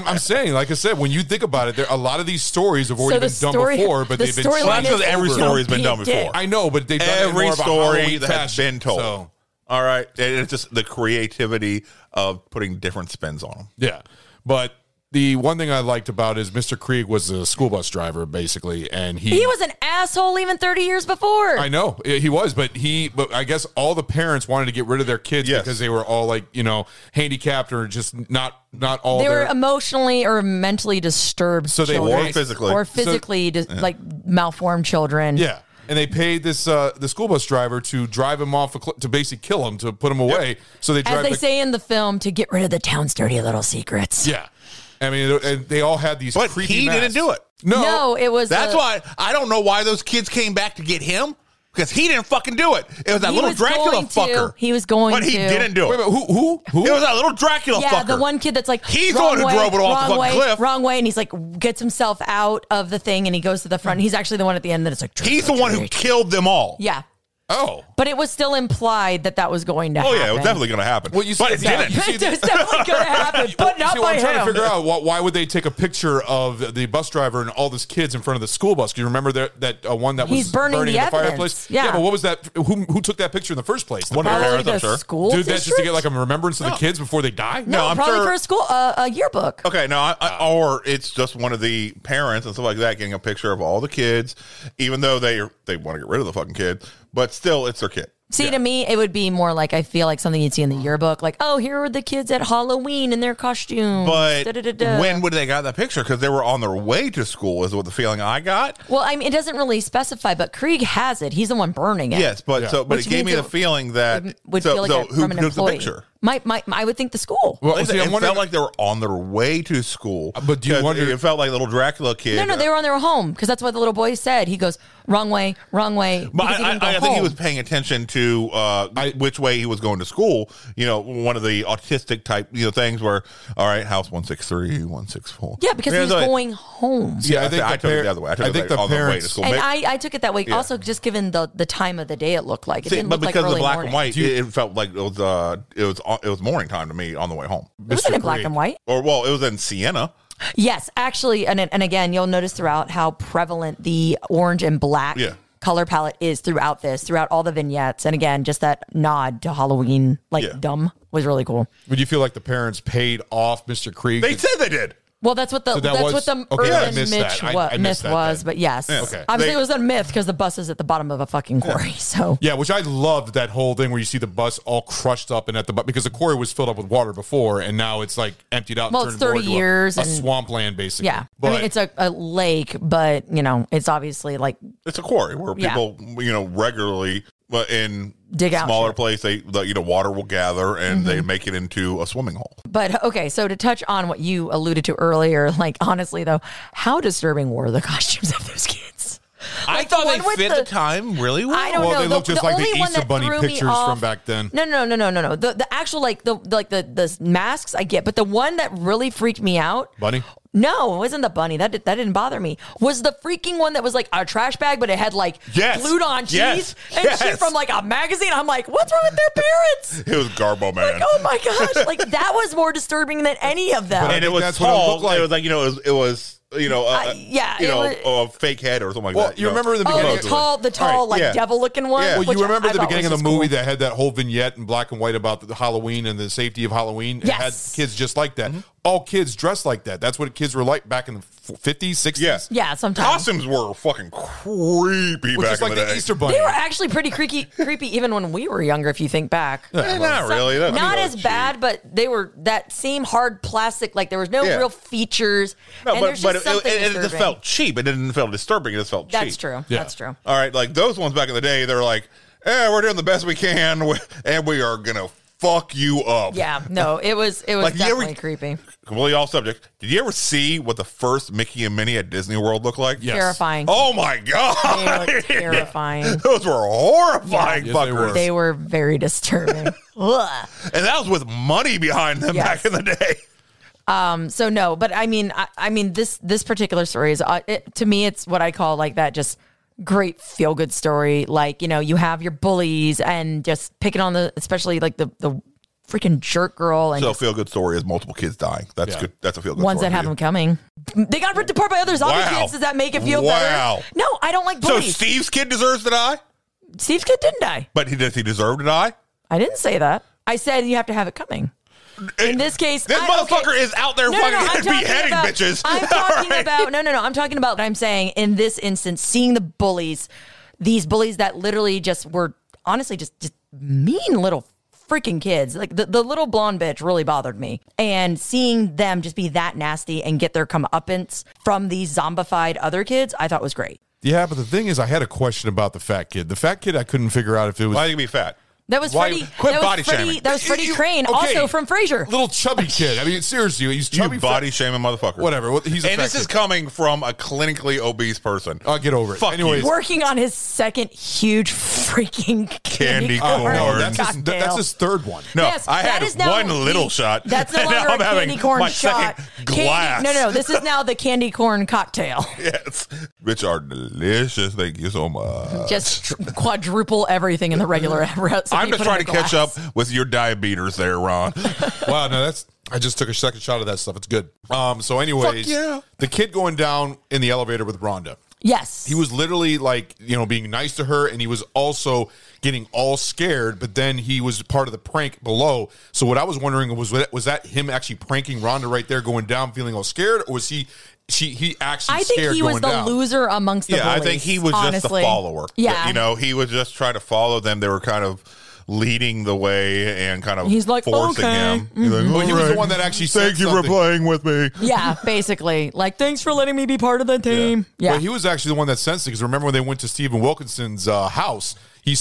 I'm saying, like I said, when you think about it, a lot of these stories have already So been the story- done before, but the they've been storyline Well, that's because is- every over. story's been done Be a dick. before. I know, but they've done it in Every more of a story Halloween that has fashion, been told. so, All right. It's just the creativity of putting different spins on them. yeah, but the one thing I liked about is Mr. Krieg was a school bus driver, basically, and He was an asshole even 30 years before. I know he was, but I guess all the parents wanted to get rid of their kids because they were all like, handicapped or just not all. They were emotionally or mentally disturbed. So they children. or physically, like malformed children. Yeah. And they paid this the school bus driver to drive him off to basically kill him, to put him away. Yep. So they drive, as they say in the film, to get rid of the town's dirty little secrets. Yeah. I mean, and they all had these But creepy he masks. didn't do it. No, it was. That's why I don't know why those kids came back to get him, because he didn't fucking do it. It was that little Dracula fucker. He was going to. But he didn't do it. Wait, who? It was that little Dracula fucker. Yeah, the one kid that's like, he's the one who drove it off the fucking cliff. Wrong way, and he's like, gets himself out of the thing, and he goes to the front. He's actually the one at the end that it's like, he's the one who killed them all. Yeah. Oh. But it was still implied that was going to happen. Oh, yeah, it was definitely going to happen. Well, but it didn't. It was definitely going to happen, but not by I'm trying to him. figure out why would they take a picture of the bus driver and all these kids in front of the school bus? Do you remember that one that was He's burning the in the evidence. fireplace? Yeah. But what was that? Who took that picture in the first place? One of the Probably parents, I'm the sure. school Dude, that's just to district? get like a remembrance of the kids before they die? No, I'm probably sure- for a school, a yearbook. Okay, no, or it's just one of the parents and stuff like that getting a picture of all the kids, even though they want to get rid of the fucking kid, but still, it's their kid. See, to me, it would be more like, I feel like something you'd see in the yearbook, like, oh, here are the kids at Halloween in their costumes. But Da-da-da-da. when would they got that picture? Because they were on their way to school, is what the feeling I got. Well, I mean, it doesn't really specify, but Krieg has it. He's the one burning it. Yes, but but Which it gave means me the feeling that would feel like who from an took the employee. picture? I would think the school. Well, It see, I'm felt wondering, like they were on their way to school. But do you 'Cause wonder- It felt like little Dracula kid. No, they were on their home because that's what the little boy said. He goes, wrong way. But because he didn't go I think he home. was paying attention to which way he was going to school. One of the autistic type things where, all right, house 163, 164. Yeah, because he was going home. See, I took it the other way. I took it on the way to school. And I took it that way. Also, just given the time of the day it looked like. It didn't but look like because early of black morning. and white, it felt like it was morning time to me on the way home. It wasn't in black and white. Or it was in Siena. Yes, actually, and again, you'll notice throughout how prevalent the orange and black color palette is throughout all the vignettes. And again, just that nod to Halloween, dumb, was really cool. would you feel like the parents paid off Mr. Krieg? They said they did. Well, that's what the So that was- urban okay, I missed myth, that. I missed myth that was. then. But yes, Okay. obviously it was a myth because the bus is at the bottom of a fucking quarry. So Yeah, which I loved that whole thing where you see the bus all crushed up and at the because the quarry was filled up with water before, and now it's like emptied out. Well, and it's turned 30 more into years a and- swampland, basically. yeah, but I mean it's a lake, but it's obviously like It's a quarry where Yeah. people, regularly, but in Dig out smaller shit. place, water will gather and they make it into a swimming hole. But okay, so to touch on what you alluded to earlier, like honestly though, how disturbing were the costumes of those kids? I Like, the thought one they with fit the- the time really well. I don't Well, know. they look just like the only one Easter that Bunny threw me pictures off- from back then. No. The actual the masks I get, but the one that really freaked me out. Bunny? No, it wasn't the bunny. That didn't bother me. Was the freaking one that was like a trash bag, but it had like Yes. glued on cheese Yes. and Yes. shit from like a magazine. I'm like, what's wrong with their parents? It was Garbo Man. Like, oh my gosh! Like that was more disturbing than any of them. But I And it think was that's what it tall. looked like. It was like it was yeah, it was- a fake head or something like Well, that. you remember in the beginning? the tall, All right, like yeah. devil-looking one. Yeah. Well, which you remember I the thought beginning of was the just movie cool. that had that whole vignette in black and white about the Halloween and the safety of Halloween? It had Yes. kids just like Mm-hmm. that. All kids dressed like that. That's what kids were like back in the 50s, 60s. Yeah. Yeah, sometimes. Costumes were fucking creepy Which back is in like the the day. Easter Bunny. They were actually pretty creepy even when we were younger, if you think back. Not really. That- Not that as was bad, cheap. but they were that same hard plastic. Like there was no Yeah. real features. No, and but there's just something it just disturbing. felt cheap. It didn't feel disturbing. It just felt cheap. That's true. Yeah. That's true. All right, like those ones back in the day, they're like, we're doing the best we can, and we are gonna fuck you up. Yeah, no, it was Like, you definitely ever- creepy. Completely off subject. Did you ever see what the first Mickey and Minnie at Disney World looked like? Yes. Terrifying. Oh my They god! were terrifying. Those were horrifying Yeah. Yes, they fuckers. were. They were very disturbing. Ugh. And that was with money behind them Yes. back in the day. So no, but I mean, this particular story is to me, it's what I call like that just great feel good story. Like you have your bullies and just picking on especially like the freaking jerk girl and So a feel good story is multiple kids dying. That's Yeah. good. That's a feel good ones story that have for them you. coming. They got ripped apart by other zombie Wow. kids. Does that make it feel Wow. better? No, I don't like So bullies. Steve's kid deserves to die, Steve's kid didn't die. but does he deserve to die? I didn't say that. I said you have to have it coming. In this case, this motherfucker is out there fucking beheading bitches. I'm talking about no. I'm talking about what I'm saying in this instance, seeing the bullies, these bullies that literally just were honestly just mean little freaking kids. Like the little blonde bitch really bothered me. And seeing them just be that nasty and get their comeuppance from these zombified other kids, I thought was great. Yeah, but the thing is, I had a question about the fat kid. The fat kid, I couldn't figure out if it was. Why do you be fat? That was Why- Freddie. quit that body was Freddie, shaming. That was Freddie Crane, Okay. also from Frasier. Little chubby kid. I mean, seriously, he's chubby. You body fat- shaming motherfucker. Whatever. He's a And fat this is kid. coming from a clinically obese person. I'll get over it. Fuck Anyways, you. Working on his second huge freaking Candy oh, corn. no, that's cocktail. his third one. No, Yes, I that had is now one little shot. That's no and longer now I'm a having candy corn my shot. second glass. No. This is now the candy corn cocktail. Yes, which are delicious. Thank you so much. Just quadruple everything in the regular recipe. I'm just put trying in to a catch glass. up with your diabetes there, Ron. Wow, no, I just took a second shot of that stuff. It's good. So anyways, Fuck yeah. the kid going down in the elevator with Rhonda. Yes. He was literally like, being nice to her, and he was also getting all scared, but then he was part of the prank below. So what I was wondering was that him actually pranking Rhonda right there going down feeling all scared, or was he actually I scared think he was going the down? loser amongst the Yeah, I bullies, think he was honestly. just a follower. Yeah. He was just trying to follow them. They were kind of leading the way and kind of He's like, forcing okay. him. He's like, Well, he was "All the right. one that actually said Thank you for something. playing with me. Yeah, basically. Like, thanks for letting me be part of the team. Yeah. But he was actually the one that sensed it, because remember when they went to Stephen Wilkinson's house, he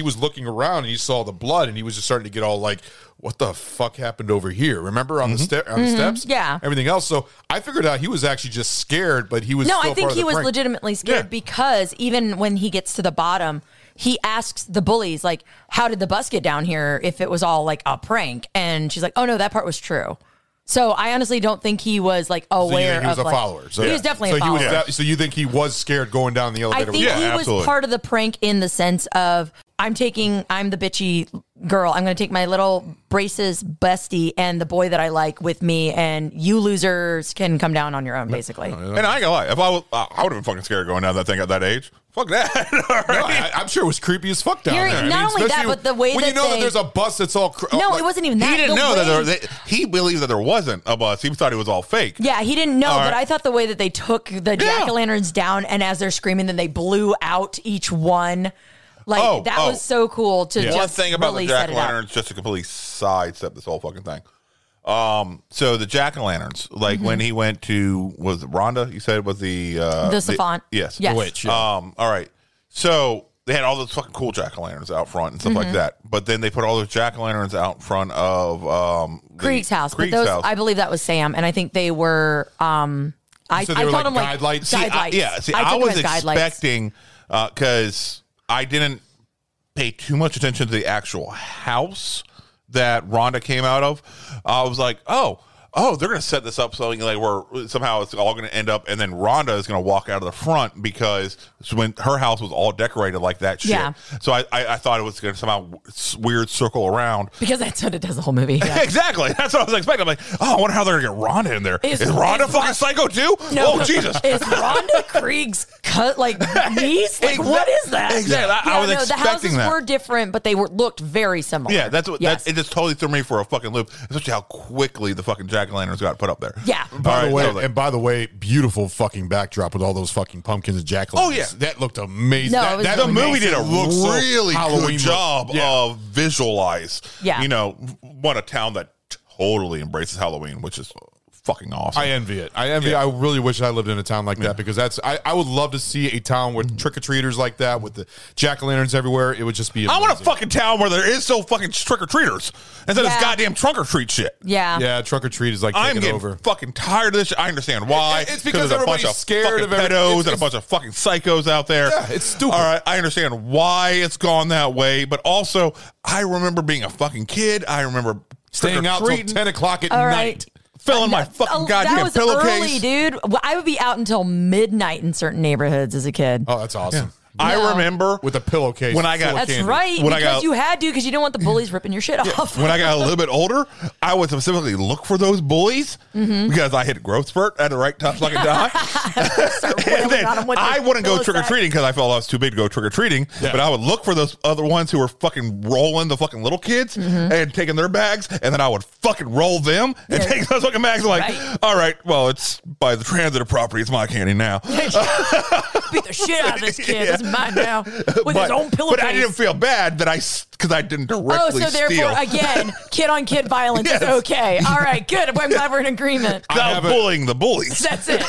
was looking around and he saw the blood, and he was just starting to get all like, what the fuck happened over here? Remember on the steps? Yeah. Everything else. So I figured out he was actually just scared, but he was No, still I think part of he the was prank. legitimately scared Yeah. because even when he gets to the bottom, he asks the bullies, like, how did the bus get down here if it was all like a prank? And she's like, oh, no, that part was true. So I honestly don't think he was like So you aware think he was of a like, follower. So he was definitely a so follower. So you think he was scared going down the I elevator? think with he Rhonda? was absolutely. part of the prank in the sense of I'm the bitchy girl. I'm going to take my little braces bestie and the boy that I like with me, and you losers can come down on your own, basically. And I ain't gonna lie, if I would have been fucking scared going down that thing at that age. Fuck that. All right. No, I'm sure it was creepy as fuck down Hearing- there. not only that, especially but the way when that you know that they- there's a bus that's all No, like- it wasn't even that. He didn't The know way- that he believed that there wasn't a bus. He thought it was all fake. Yeah, he didn't know, All but right. I thought the way that they took the jack-o'-lanterns down, and as they're screaming, then they blew out each one. Like, that was so cool to just One thing about really the set it up. jack-o'-lanterns, just to completely sidestep this whole fucking thing. So the jack-o'-lanterns, like when he went to, was it Rhonda? You said it was the savant. Yes. Yes. Witch. All right. So they had all those fucking cool jack-o'-lanterns out front and stuff like that. But then they put all those jack-o'-lanterns out front of Krieg's house. Krieg's but those, house. I believe that was Sam, and I think they were. I So they were called like them guide lights? Guide I lights. I took them was as guide lights. expecting because I didn't pay too much attention to the actual house that Rhonda came out of. I was like, oh, they're going to set this up so like where somehow it's all going to end up, and then Rhonda is going to walk out of the front because when her house was all decorated like that shit. Yeah. So I thought it was going to somehow weird circle around. Because that's what it does the whole movie. Yeah. Exactly. That's what I was expecting. I'm like, I wonder how they're going to get Rhonda in there. Is Rhonda fucking psycho too? No. Oh, Jesus. Is Rhonda Krieg's cut like niece? Like, what is that? Exactly. I was the expecting houses that. were different, but they looked very similar. Yeah, that's what Yes. it just totally threw me for a fucking loop, especially how quickly the fucking jack-o'-lanterns got put up there. Yeah. By All right, by the way, beautiful fucking backdrop with all those fucking pumpkins and jack-o'-lanterns. Oh, yeah. That looked amazing. No, that, it was that The really movie makes did it a look so really Halloween good job look. Yeah. of visualize. Yeah. What a town that totally embraces Halloween, which is fucking awesome. I envy it. I really wish I lived in a town like that, because I would love to see a town with trick-or-treaters like that, with the jack-o'-lanterns everywhere. It would just be amazing. I want a fucking town where there is so fucking trick-or-treaters instead of Yeah. this goddamn trunk-or-treat shit. Yeah. Yeah, trunk-or-treat is like I'm taking getting over. fucking tired of this shit. I understand why. It's because there's a bunch everybody's of scared fucking of every- pedos it's- and a bunch of fucking psychos out there. Yeah, it's stupid. All right, I understand why it's gone that way, but also I remember being a fucking kid. I remember Staying out till trick-or-treating, 10 o'clock at All night. right. filling my fucking goddamn that was pillowcase. early, dude. Well, I would be out until midnight in certain neighborhoods as a kid. Oh, that's awesome. I remember with a pillowcase when I got full of That's candy. right. When I Because got- you had to, because you didn't want the bullies ripping your shit off. when I got a little bit older, I would specifically look for those bullies because I hit growth spurt at the right fucking time. And then I wouldn't go trick or treating because I felt I was too big to go trick or treating. Yeah. But I would look for those other ones who were fucking rolling the fucking little kids and taking their bags, and then I would fucking roll them and take those fucking bags. I'm like, Right. all right, well, it's by the transitive property. It's my candy now. Beat the shit out of this kid. This is mine now. With his own pillowcase. But I didn't feel bad that because I didn't directly so therefore, steal. again, kid-on-kid violence Yes. is okay. All right, good. I'm glad we're in agreement. Without have a- bullying the bullies. That's it.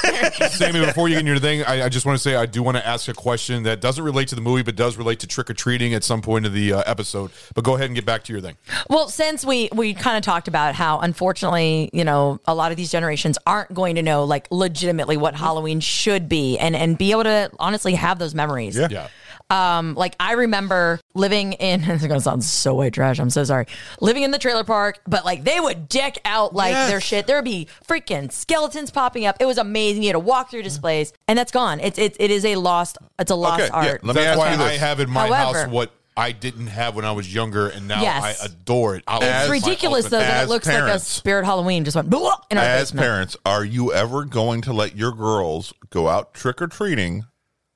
Sammy, before you get into your thing, I just want to say I do want to ask a question that doesn't relate to the movie, but does relate to trick or treating at some point of the episode. But go ahead and get back to your thing. Well, since we kind of talked about how, unfortunately, a lot of these generations aren't going to know, like, legitimately what Halloween should be and be able to honestly have those memories. Yeah. Like, I remember living in, it's going to sound so white trash, I'm so sorry, living in the trailer park, but, like, they would deck out, like, their shit. There would be freaking skeletons popping up. It was amazing. You had to walk through displays, and that's gone. It is a lost art. Let me That's ask why you this. I have in my However- house what I didn't have when I was younger, and now Yes. I adore it. It's ridiculous, though, that as it looks like a parents- Spirit Halloween just went blah in our As basement. parents, are you ever going to let your girls go out trick or treating,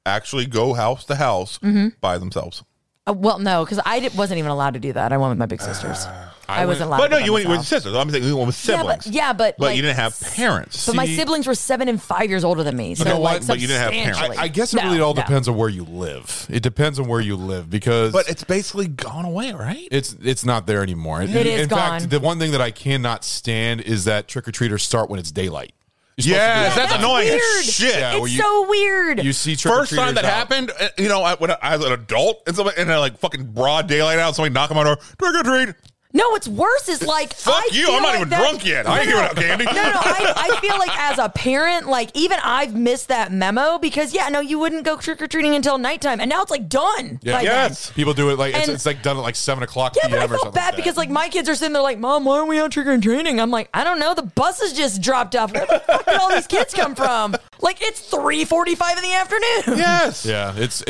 actually go house to house by themselves? Well, no, because wasn't even allowed to do that. I went with my big sisters. I wasn't allowed But to no, go you went with myself. sisters. I'm saying you went with siblings. but But like, you didn't have parents. But my See- siblings were 7 and 5 years older than me. So know what? like, But you didn't have parents. substantially. I guess it really all depends on where you live. It depends on where you live because But it's basically gone away, right? it's not there anymore. It is in gone. fact, the one thing that I cannot stand is that trick or treaters start when it's daylight. You're supposed to Yes, do that's that. annoying as weird. shit. Yeah, It's well, so weird. You see trick First time that happened, when I was an adult and somebody and like fucking broad daylight out, somebody knock on my door, trick or treat. No, what's worse is like Fuck I you, feel I'm not like even that- drunk yet. I ain't giving out candy. No, I feel like as a parent, like even I've missed that memo because you wouldn't go trick or treating until nighttime, and now it's like done. Yeah. by Yes. then. People do it like And- it's like done at like 7 o'clock Yeah, p.m. but I or felt something. bad like that. because like my kids are sitting there like, Mom, why aren't we out trick or treating? I'm like, I don't know. The buses just dropped off. Where the fuck did all these kids come from? Like it's 3:45 in the afternoon. Yes. yeah, it's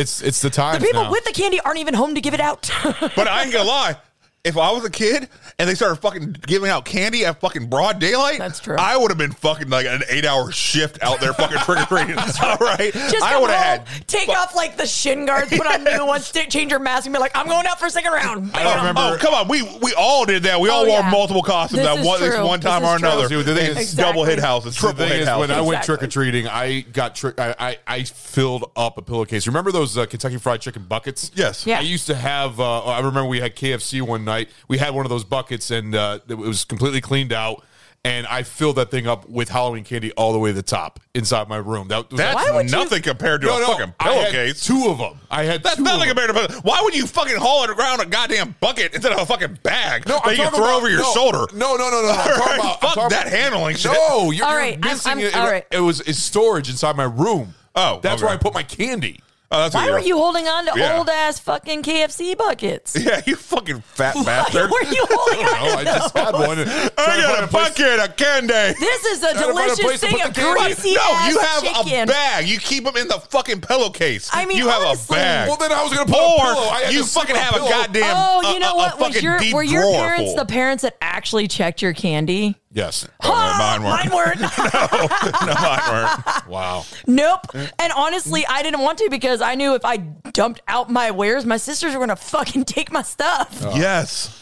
the time. The people with the candy aren't even home to give it out. But I ain't gonna lie. If I was a kid and they started fucking giving out candy at fucking broad daylight, That's true. I would have been fucking like an 8-hour shift out there fucking trick or treating. All right, Just I come would home, have had. take off like the shin guards, put on new ones, change your mask, and be like, I'm going out for a second round. I don't remember. Oh, come on. We all did that. We all wore yeah. multiple costumes This at is at least true. one time This or is true. another. See, the thing is- It's double hit houses, The triple thing hit is, when houses. I went Exactly. trick or treating, I got I filled up a pillowcase. Remember those Kentucky Fried Chicken buckets? Yes. Yeah. I used to have. I remember we had KFC one night. We had one of those buckets, and it was completely cleaned out. And I filled that thing up with Halloween candy all the way to the top inside my room. That was That's Why would you- nothing compared to a fucking I had pillowcase. 2 of them. I had That's 2 nothing of them. compared to. Why would you fucking haul it around a goddamn bucket instead of a fucking bag No, that I'm you can talking throw about- over your no, shoulder? No. I'm All talking right, about, fuck I'm talking that about- handling shit. No, you're All right, missing I'm- it. all right. It was storage inside my room. Oh, that's okay. where I put my candy. Oh, that's what Why were you holding on to Yeah. old ass fucking KFC buckets? Yeah, you fucking fat Why bastard. were you holding on Oh, to I just had those? one. I got a bucket of candy. This is a find a delicious place to thing put of the candy. greasy No, ass you have chicken. a bag. You keep them in the fucking pillowcase. I mean, you have honestly- a bag. Well, then I was going to put or a pillow. I had you to sit fucking on have a pillow. goddamn Oh, you know what? a fucking deep were your drawer parents full. the parents that actually checked your candy? Yes. Oh, no, mine weren't. Mine weren't. No, mine weren't. Wow. Nope. And honestly, I didn't want to because I knew if I dumped out my wares, my sisters were going to fucking take my stuff. Yes.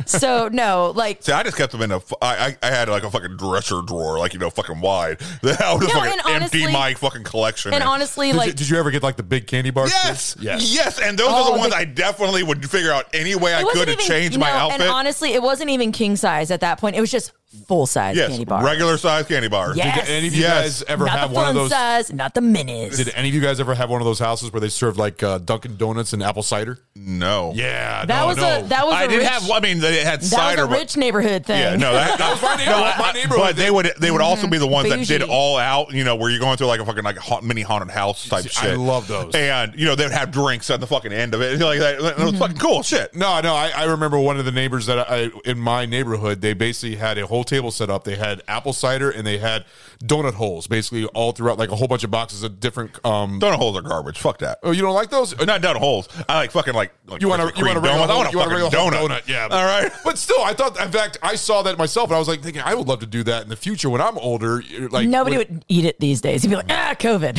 So, no, like, See, I just kept them in I had like a fucking dresser drawer, like, fucking wide. That I would just No, fucking and empty honestly- my fucking collection. and in. honestly, Did, like, you, did you ever get like the big candy bars? Yes. too? Yes. Yes. And those Oh, are the ones the- I definitely would figure out any way I it could wasn't to even, change my outfit. And honestly, it wasn't even king size at that point. It was just full size Yes. candy bar. Regular size candy bars. Yes. Did any of you Yes. guys ever Not have the one of fun those? size, not the minis. Did any of you guys ever have one of those houses where they served like Dunkin' Donuts and apple cider? No. Yeah. that was a I rich, did have. I mean, they had that cider. was a but- rich neighborhood thing. Yeah, no, that was my neighborhood. My neighborhood. But they would also be the ones that did Bougie. all out. You know, where you're going through like a fucking mini haunted house type See, shit. I love those. And they would have drinks at the fucking end of it. Like that. It was fucking cool shit. No, I remember one of the neighbors that in my neighborhood, they basically had a whole whole table set up. They had apple cider and they had donut holes, basically all throughout, like a whole bunch of boxes of different. Donut holes are garbage. Fuck that. Oh, you don't like those? Not donut holes. I like fucking like You want a regular donut? Yeah. All right. But still, I thought. In fact, I saw that myself, and I was like thinking, I would love to do that in the future when I'm older. Like Nobody would eat it these days. You'd be like, COVID.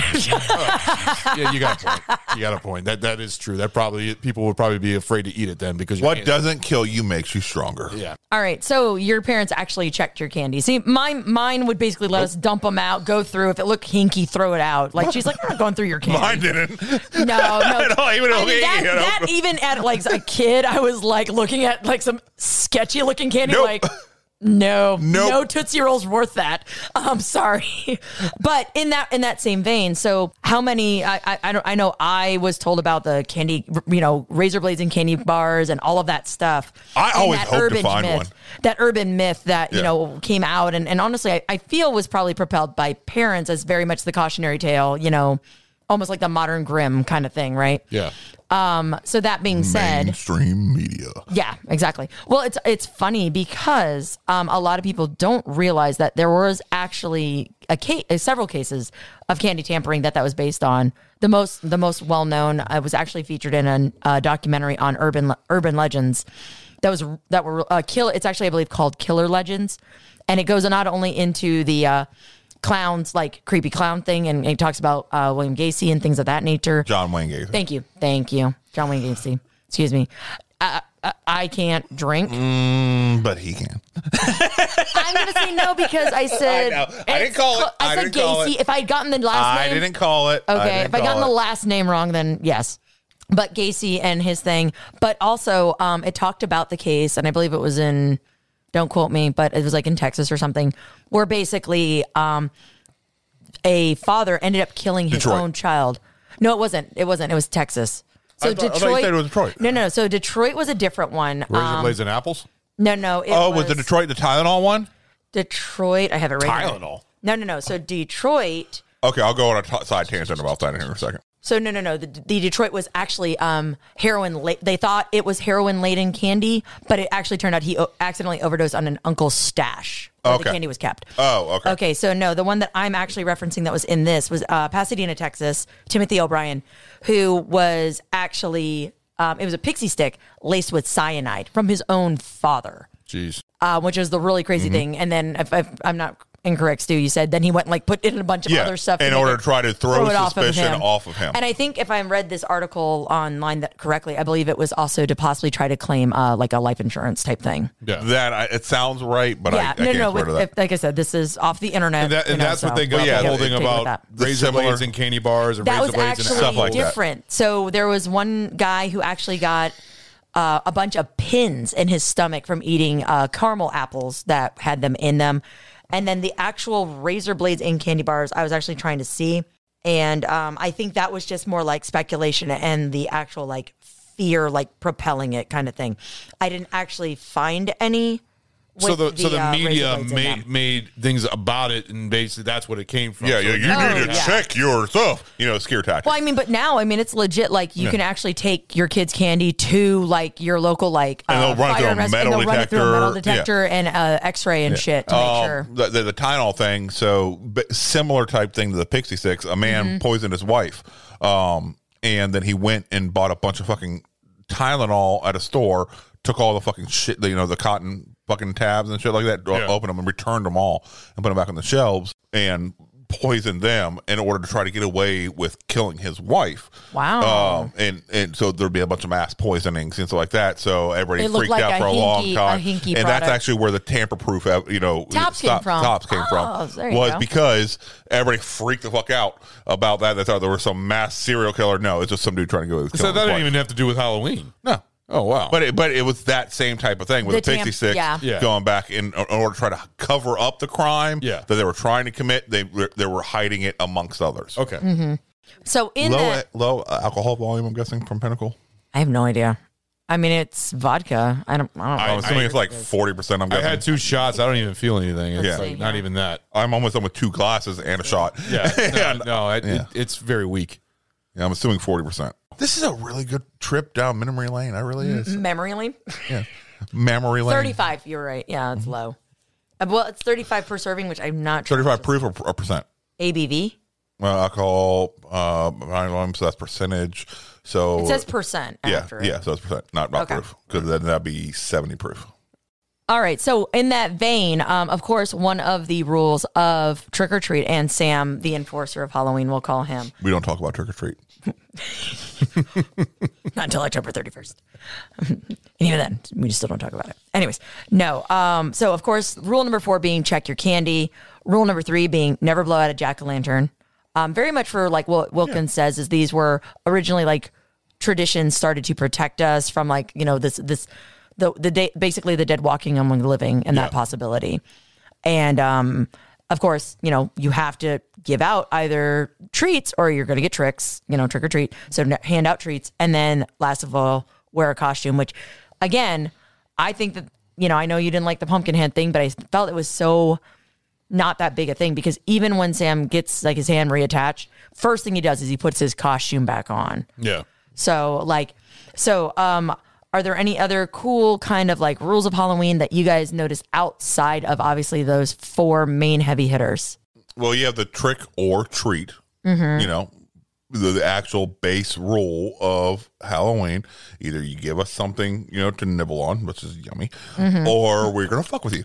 Yeah, you got a point. You got a point. That is true. That probably people would probably be afraid to eat it then because What doesn't kill you makes you stronger. Yeah. All right, so your parents actually checked your candy. See, mine would basically let us dump them out, go through. If it looked hinky, throw it out. Like she's like, I'm not going through your candy. Mine didn't. No. No, even that even at like a kid, I was like looking at like some sketchy looking candy, Nope. like. No Tootsie Roll's worth that. I'm sorry, but in that same vein, so how many? I know I was told about the candy, razor blades and candy bars and all of that stuff. I always that hope to find one. That urban myth that came out, and honestly, I feel was probably propelled by parents as very much the cautionary tale. Almost like the modern Grimm kind of thing, right? Yeah. So that being said, mainstream media. yeah, exactly. Well, it's funny because a lot of people don't realize that there was actually several cases of candy tampering that was based on. The most well known was actually featured in a documentary on urban legends that were It's actually, I believe, called Killer Legends, and it goes not only into the clowns, like creepy clown thing, and it talks about William Gacy and things of that nature. John Wayne Gacy. Thank you, John Wayne Gacy. Excuse me. I can't drink, but he can. I'm gonna say no because I said I didn't call it. I said Gacy. If I had gotten the last name, I didn't call it. Okay, if I gotten the last name wrong, then yes. But Gacy and his thing. But also, it talked about the case, and I believe it was in. Don't quote me, but it was like in Texas or something, where basically a father ended up killing his own child. No, it wasn't. It was Texas. So I thought you said it was Detroit. No. So Detroit was a different one. Razor blades and apples? No. Was the Detroit the Tylenol one? Detroit. I have it right here. Tylenol. No. So Detroit. Okay, I'll go on a side tangent about that in here in a second. So no. The Detroit was actually heroin. They thought it was heroin-laden candy, but it actually turned out he accidentally overdosed on an uncle's stash where the candy was kept. Oh, okay. Okay, so no, the one that I'm actually referencing that was in this was Pasadena, Texas, Timothy O'Brien, who was actually, it was a pixie stick laced with cyanide from his own father. Jeez. Which is the really crazy thing. And then if I'm not incorrect, Stu, you said then he went and like put in a bunch of other stuff in order to try to throw suspicion off of him. And I think if I read this article online that correctly, I believe it was also to possibly try to claim like a life insurance type thing. Yeah. It sounds right, but I can't swear to that. Like I said, this is off the internet. And that's what they got the whole thing about razor blades and candy bars and that razor was blades and actually stuff like that. different. So there was one guy who actually got a bunch of pins in his stomach from eating caramel apples that had them in them. And then the actual razor blades and candy bars, I was actually trying to see. And I think that was just more like speculation and the actual like fear, like propelling it kind of thing. I didn't actually find any. So the media made things about it, and basically that's what it came from. Yeah, so you need to check yourself. Scare tactics. Well, I mean, but now, it's legit. Like, you can actually take your kid's candy to, like, your local, like, and they'll run fire it through a metal detector. It through a metal detector and X-ray and shit to make sure. The Tylenol thing, similar type thing to the Pixie Sticks. A man poisoned his wife, and then he went and bought a bunch of fucking Tylenol at a store, took all the fucking shit, the cotton fucking tabs and shit like that, opened them and returned them all and put them back on the shelves and poisoned them in order to try to get away with killing his wife. Wow. And so there'd be a bunch of mass poisonings and stuff like that. So everybody freaked like out for a long time. And product. That's actually where the tamper-proof, Tops came from. Was because everybody freaked the fuck out about that. They thought there was some mass serial killer. No, it's just some dude trying to go with. So that didn't even have to do with Halloween. No. Oh, wow. But it was that same type of thing with the Pixie Sticks going back in order to try to cover up the crime that they were trying to commit. They were hiding it amongst others. Okay. Mm-hmm. So low alcohol volume, I'm guessing, from Pinnacle? I have no idea. I mean, it's vodka. I don't know. I'm assuming it's like 40%. I'm guessing. I had 2 shots. I don't even feel anything. It's not even that. I'm almost done with 2 glasses and a shot. Yeah. It's very weak. Yeah, I'm assuming 40%. This is a really good trip down memory lane. It really is. Memory lane? Yeah. Memory lane. 35, you're right. Yeah, it's low. Well, it's 35 per serving, which I'm not sure. 35 proof or percent? ABV. Alcohol, so that's percentage. So It says percent after it. Yeah, so it's percent, not proof, because then that'd be 70 proof. All right. So in that vein, of course, one of the rules of Trick or Treat, and Sam, the enforcer of Halloween, we'll call him. We don't talk about trick or treat. Not until October 31st. And even then, we still don't talk about it. Anyways, no. So, of course, rule number 4 being check your candy. Rule number 3 being never blow out a jack-o'-lantern. Very much for like what Wilkins says is these were originally like traditions started to protect us from like, you know, the day, basically the dead walking among the living and that possibility. And of course, you know, you have to give out either treats or you're going to get tricks, you know, trick or treat. So hand out treats. And then last of all, wear a costume, which again, I think that, you know, I know you didn't like the pumpkin head thing, but I felt it was so not that big a thing because even when Sam gets like his hand reattached, first thing he does is he puts his costume back on. Yeah. So are there any other cool kind of like rules of Halloween that you guys notice outside of obviously those 4 main heavy hitters? Well, you have the trick or treat, you know, the actual base rule of Halloween. Either you give us something, you know, to nibble on, which is yummy, or we're going to fuck with you.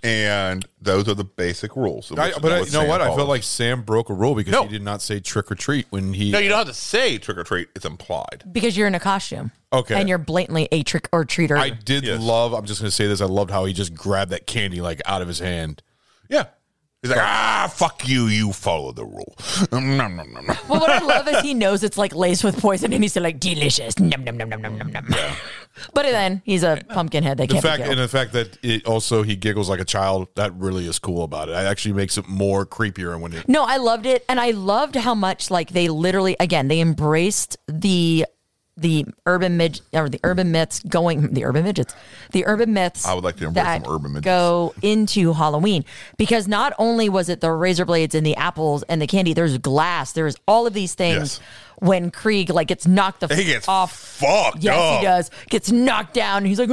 And those are the basic rules. You know what? I feel like Sam broke a rule because he did not say trick or treat when he... No, you don't have to say trick or treat. It's implied. Because you're in a costume. Okay. And you're blatantly a trick or treater. I did love, I'm just going to say this, I loved how he just grabbed that candy like out of his hand. Yeah. He's like, fuck you, you follow the rule. Nom, nom, nom, nom. Well, what I love is he knows it's like laced with poison and he's like, delicious. Nom, nom, nom, nom, nom, nom, nom. Yeah. But then he's a pumpkin head. They can't be killed. And the fact that he giggles like a child, that really is cool about it. It actually makes it more creepier. No, I loved it. And I loved how much like they literally, again, they embraced the urban myths. I would like to embrace some urban myths. Go into Halloween because not only was it the razor blades and the apples and the candy, there's glass, there's all of these things. When Krieg like gets knocked off, fucked yes, up. he does, gets knocked down, and he's like,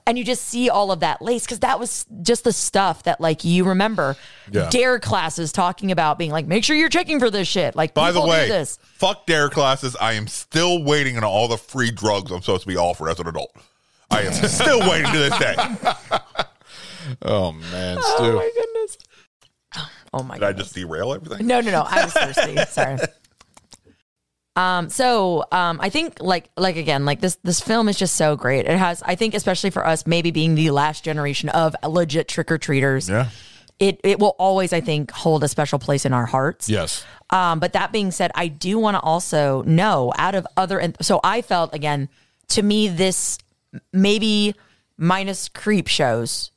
and you just see all of that lace because that was just the stuff that like you remember. Dare classes talking about being like, make sure you're checking for this shit. Like, by the way, do this. Fuck dare classes. I am still waiting on all the free drugs I'm supposed to be offered as an adult. I am still waiting to this day. Oh man, Stu. Oh my goodness. Oh my goodness. Did I just derail everything? No. I was thirsty. Sorry. I think like again, like this film is just so great. It has, I think, especially for us, maybe being the last generation of legit trick-or-treaters. Yeah. It will always, I think, hold a special place in our hearts. Yes. But that being said, I do want to also know out of other, so I felt again, to me, this maybe minus creep shows,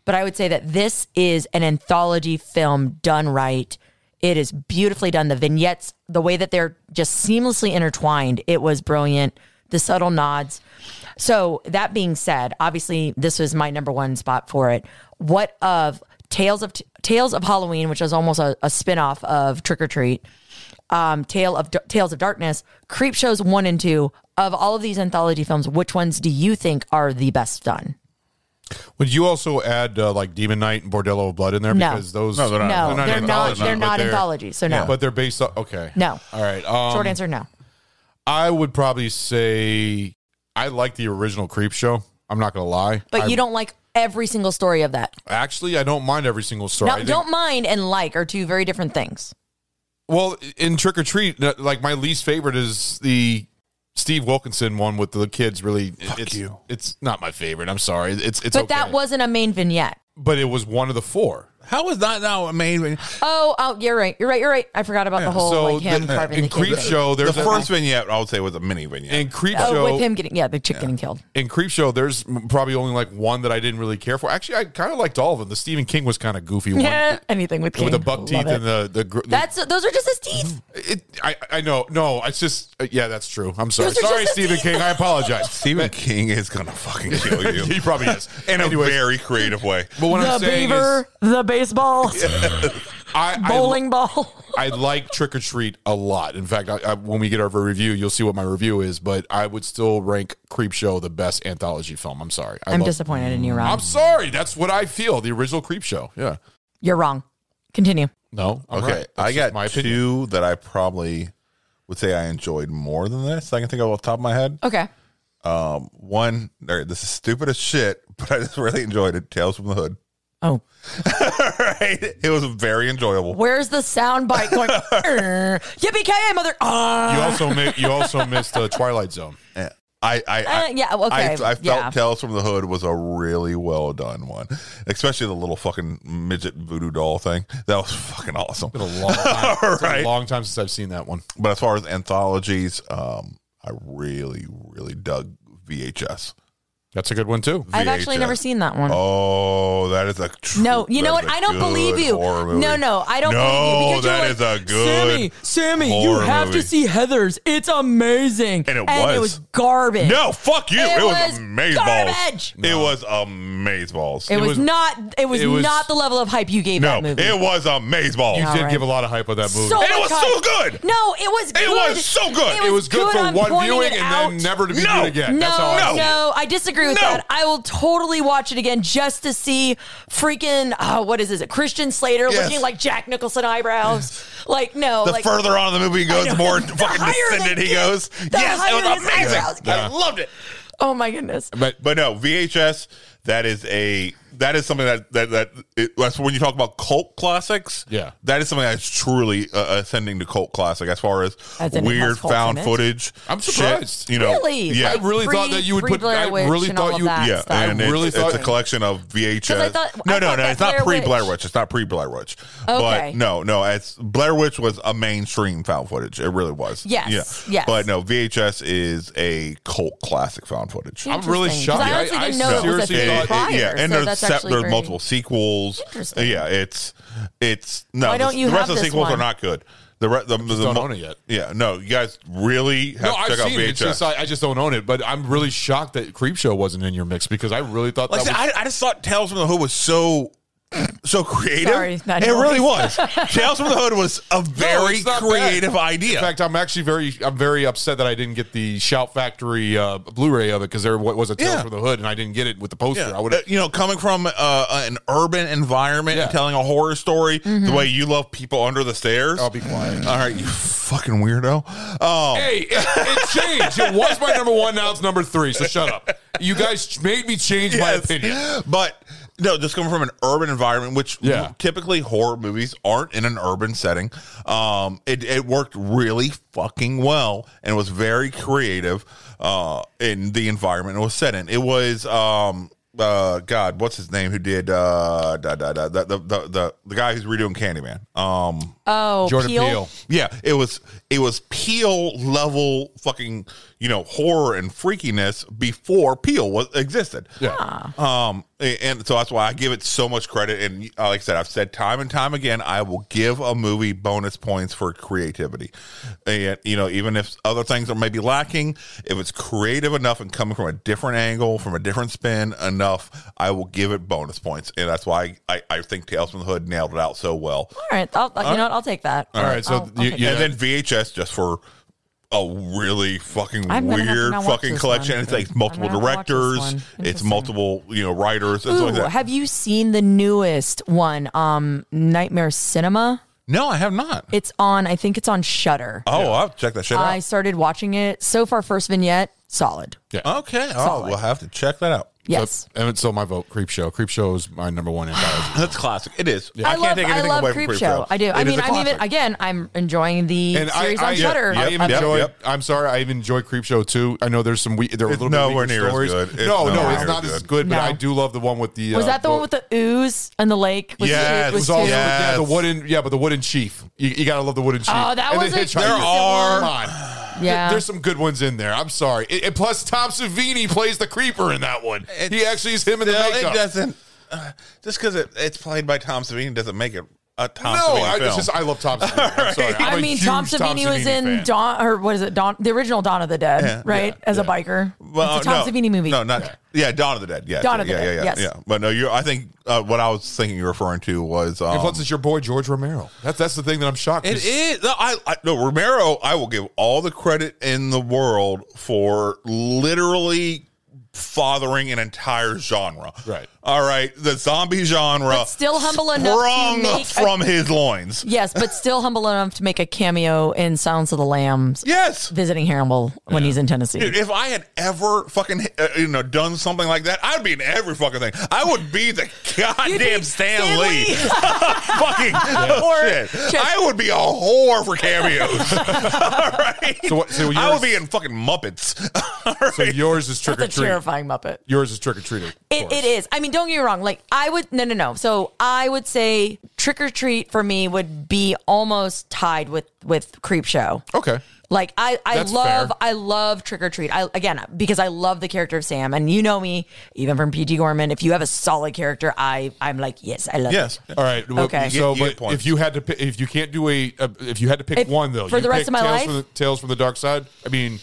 but I would say that this is an anthology film done right. It is beautifully done. The vignettes, the way that they're just seamlessly intertwined, it was brilliant. The subtle nods. So that being said, obviously this was my number 1 spot for it. What of Tales of Halloween, which was almost a spinoff of Trick or Treat, Tales of Darkness, Creep Shows 1 and 2. Of all of these anthology films, which ones do you think are the best done? Would you also add like Demon Knight and Bordello of Blood in there? No. Because those they're not. They're not anthologies. So no. But they're based on, okay. No. All right. Short answer, no. I would probably say I like the original Creep Show. I'm not going to lie. But you don't like every single story of that. Actually, I don't mind every single story. Now, don't mind and like are two very different things. Well, in Trick or Treat, like my least favorite is the Steve Wilkinson one with the kids. Really, it's not my favorite. I'm sorry. It's but okay. that wasn't a main vignette. But it was one of the 4. How is that now amazing? Oh, you're right. I forgot about the whole like him carving the Creep kid. Show. The first vignette, I would say, was a mini vignette. In Creep Show, with him getting the chick getting killed. In Creep Show, there's probably only like one that I didn't really care for. Actually, I kind of liked all of them. The Stephen King was kind of goofy one. Yeah, anything with King. With the buck teeth and the those are just his teeth. I know. No, it's just yeah, that's true. I'm sorry. Those are Sorry, just Stephen King. I apologize. Stephen King is gonna fucking kill you. He probably is in a very creative way. But what I'm The saying beaver, is, the baseballs. Bowling ball. I like Trick or Treat a lot. In fact, when we get our review, you'll see what my review is. But I would still rank Creepshow the best anthology film. I'm sorry. I'm disappointed in you, Rob. I'm sorry. That's what I feel. The original Creepshow. Yeah. You're wrong. Continue. No. I'm Okay, right. I That's got my opinion. two that I probably would say I enjoyed more than this. I can think of off the top of my head. Okay. One, this is stupid as shit, but I just really enjoyed it. Tales from the Hood. Oh. Right? It was very enjoyable. Where's the sound bite going? Yippee-ki-yay, mother. You also missed the Twilight Zone. Yeah. Yeah, okay. I felt Yeah. Tales from the Hood was a really well done one, especially the little fucking midget voodoo doll thing. That was fucking awesome. It's been a long time. It's been Right. a long time since I've seen that one. But as far as anthologies, I really, really dug VHS. That's a good one too. I've actually VHS. never seen that one. Oh, that is a No, you know what? I don't believe you. No, I don't believe you. Because that is a good Sammy, you horror have movie. to see Heathers. It's amazing. And it It was garbage. No, fuck you. It was was amazeballs. garbage. It was amazeballs. It was was- not. It was it was- not the level of hype you gave No, that movie. it was amazeballs. You All did right. give a lot of hype on that movie. So And it much was so hype. good. No, it was good. It was so good. It was good for I'm one pointing viewing it and out. then never to be No. viewed again. That's how I No. feel. No, I disagree with No. that. I will totally watch it again just to see freaking what is it? Christian Slater Yes. looking like Jack Nicholson eyebrows. Like no, The like further on in the movie he goes, I the know. more The fucking higher descended they he get, goes. the Yes, higher it was his amazing. eyebrows get. I loved it. oh my goodness. But But no, VHS. That is something that's when you talk about cult classics. Yeah. that is something that's truly ascending to cult classic as far as As in it weird has cult found in it? footage. I'm shit, surprised. you know, Really? yeah, I really thought that you would put. Blair I Witch really and all thought of you. that yeah, stuff. and really it's thought- a collection of VHS. 'Cause I thought no, that it's not Blair pre-Blair Witch- Witch. It's not pre-Blair Witch. Okay. But no, it's Blair Witch was a mainstream found footage. It really was. Yes, yeah. yes. But no, VHS is a cult classic found footage. I'm really Interesting, 'cause shocked. I honestly didn't know it was a seriously thing thought- prior. Yeah, and so that's there's actually very multiple sequels. Interesting. Yeah, it's no. Why don't you the rest have of the this sequels are one? not good. The don't own it yet. Yeah, no, you guys really have No, to I've check out seen it. It's VHS. just I just don't own it. But I'm really shocked that Creepshow wasn't in your mix because I really thought Like I that said, was. I just thought Tales from the Hood was so creative. Sorry, that it really noise. was. Tales from the Hood was a very it's not creative bad. idea. In fact, I'm very upset that I didn't get the Shout Factory Blu-ray of it because there was a Tales Yeah. from the Hood and I didn't get it with the poster. I would have. Coming from an urban environment Yeah. and telling a horror story the way you love people under the stairs. I'll be quiet. All right, you fucking weirdo. Hey, it changed. It was my number one. Now it's number 3. So shut up. You guys made me change my opinion. But no, just coming from an urban environment, which Yeah. typically horror movies aren't in an urban setting. It worked really fucking well and was very creative in the environment it was set in. It was God, what's his name? Who did the guy who's redoing Candyman? Oh, Jordan Peele. Yeah, it was Peele level fucking horror and freakiness before Peele existed. Yeah. And so that's why I give it so much credit. And like I said, I've said time and time again, I will give a movie bonus points for creativity. And even if other things are maybe lacking, if it's creative enough and coming from a different angle, from a different spin enough, I will give it bonus points. And that's why I think Tales from the Hood nailed it out so well. all right. You know what? I'll take that. All right, so I'll you- take you- that. And then VHS just for a really fucking I'm gonna have to weird now watch fucking this collection. one. It's like I'm multiple gonna have to watch this directors. one. It's Interesting. multiple, writers and Ooh, stuff like that. have you seen the newest one, Nightmare Cinema? No, I have not. It's on. I think it's on Shudder. Oh, I'll have to check that shit I out. started watching it. So far, first vignette, solid. Okay. Solid. We'll have to check that out. Yes. So my vote, Creepshow. Creepshow is my number one anthology. That's classic. It is. Yeah. I I can't take anything love away from Creepshow. I do. I It is mean, a classic. I'm enjoying the And series on Shudder. I even Yep, enjoy. yep. I'm sorry, I even enjoy Creepshow too. I know there's some. There are a It's little bit nowhere weaker near as stories. good. It's No, nowhere it's near not as as good. good. But No. I do love the one with the. Was that the one with the ooze and the lake? Was Yes. it It was was also two? Yes. the wooden. Yeah, but the wooden chief. You gotta love the wooden chief. Oh, that And was the a hitchhiker. decent There are- one. Come on. Yeah. There's some good ones in there. I'm sorry. And plus, Tom Savini plays the creeper in that one. He actually is him in the No, makeup. it doesn't. Just because it's played by Tom Savini doesn't make it a Tom No, Savini film. I love Tom Savini. I'm sorry. I'm I a mean, huge Tom Savini was in fan. Dawn, or what is it? Dawn, the original Dawn of the Dead, right? As a biker. Well, it's a Tom Savini movie. No, not Dawn of the Dead. Yeah, Dawn of the yeah, Dead, yeah, yes. yeah. But no, I think what I was thinking you're referring to was Plus, it's your boy George Romero. That's the thing that I'm shocked. It is. No, Romero, I will give all the credit in the world for literally fathering an entire genre. Right. All right. The zombie genre. But still humble enough to make from his loins. Yes, but still humble enough to make a cameo in Silence of the Lambs. Yes. Visiting Hannibal when he's in Tennessee. Dude, if I had ever fucking done something like that, I'd be in every fucking thing. I would be the goddamn Stan Lee. Fucking shit. I would be a whore for cameos. All right. So I would be in fucking Muppets. So yours is Trick or That's a Treat. terrifying Muppet. Yours is Trick or Treater. It is. I mean, don't get me wrong. Like, I would, no. So I would say Trick or Treat for me would be almost tied with Creep Show. Okay. Like I That's fair. love Trick or Treat. Because I love the character of Sam, and you know me, even from P.G. Gorman. If you have a solid character, I'm like, yes, I love Yes. it. All right. Okay. So, You get but points. if you had to pick, if you can't do if you had to pick one though, for you the rest pick of my Tales life? Tales from the Dark Side. I mean,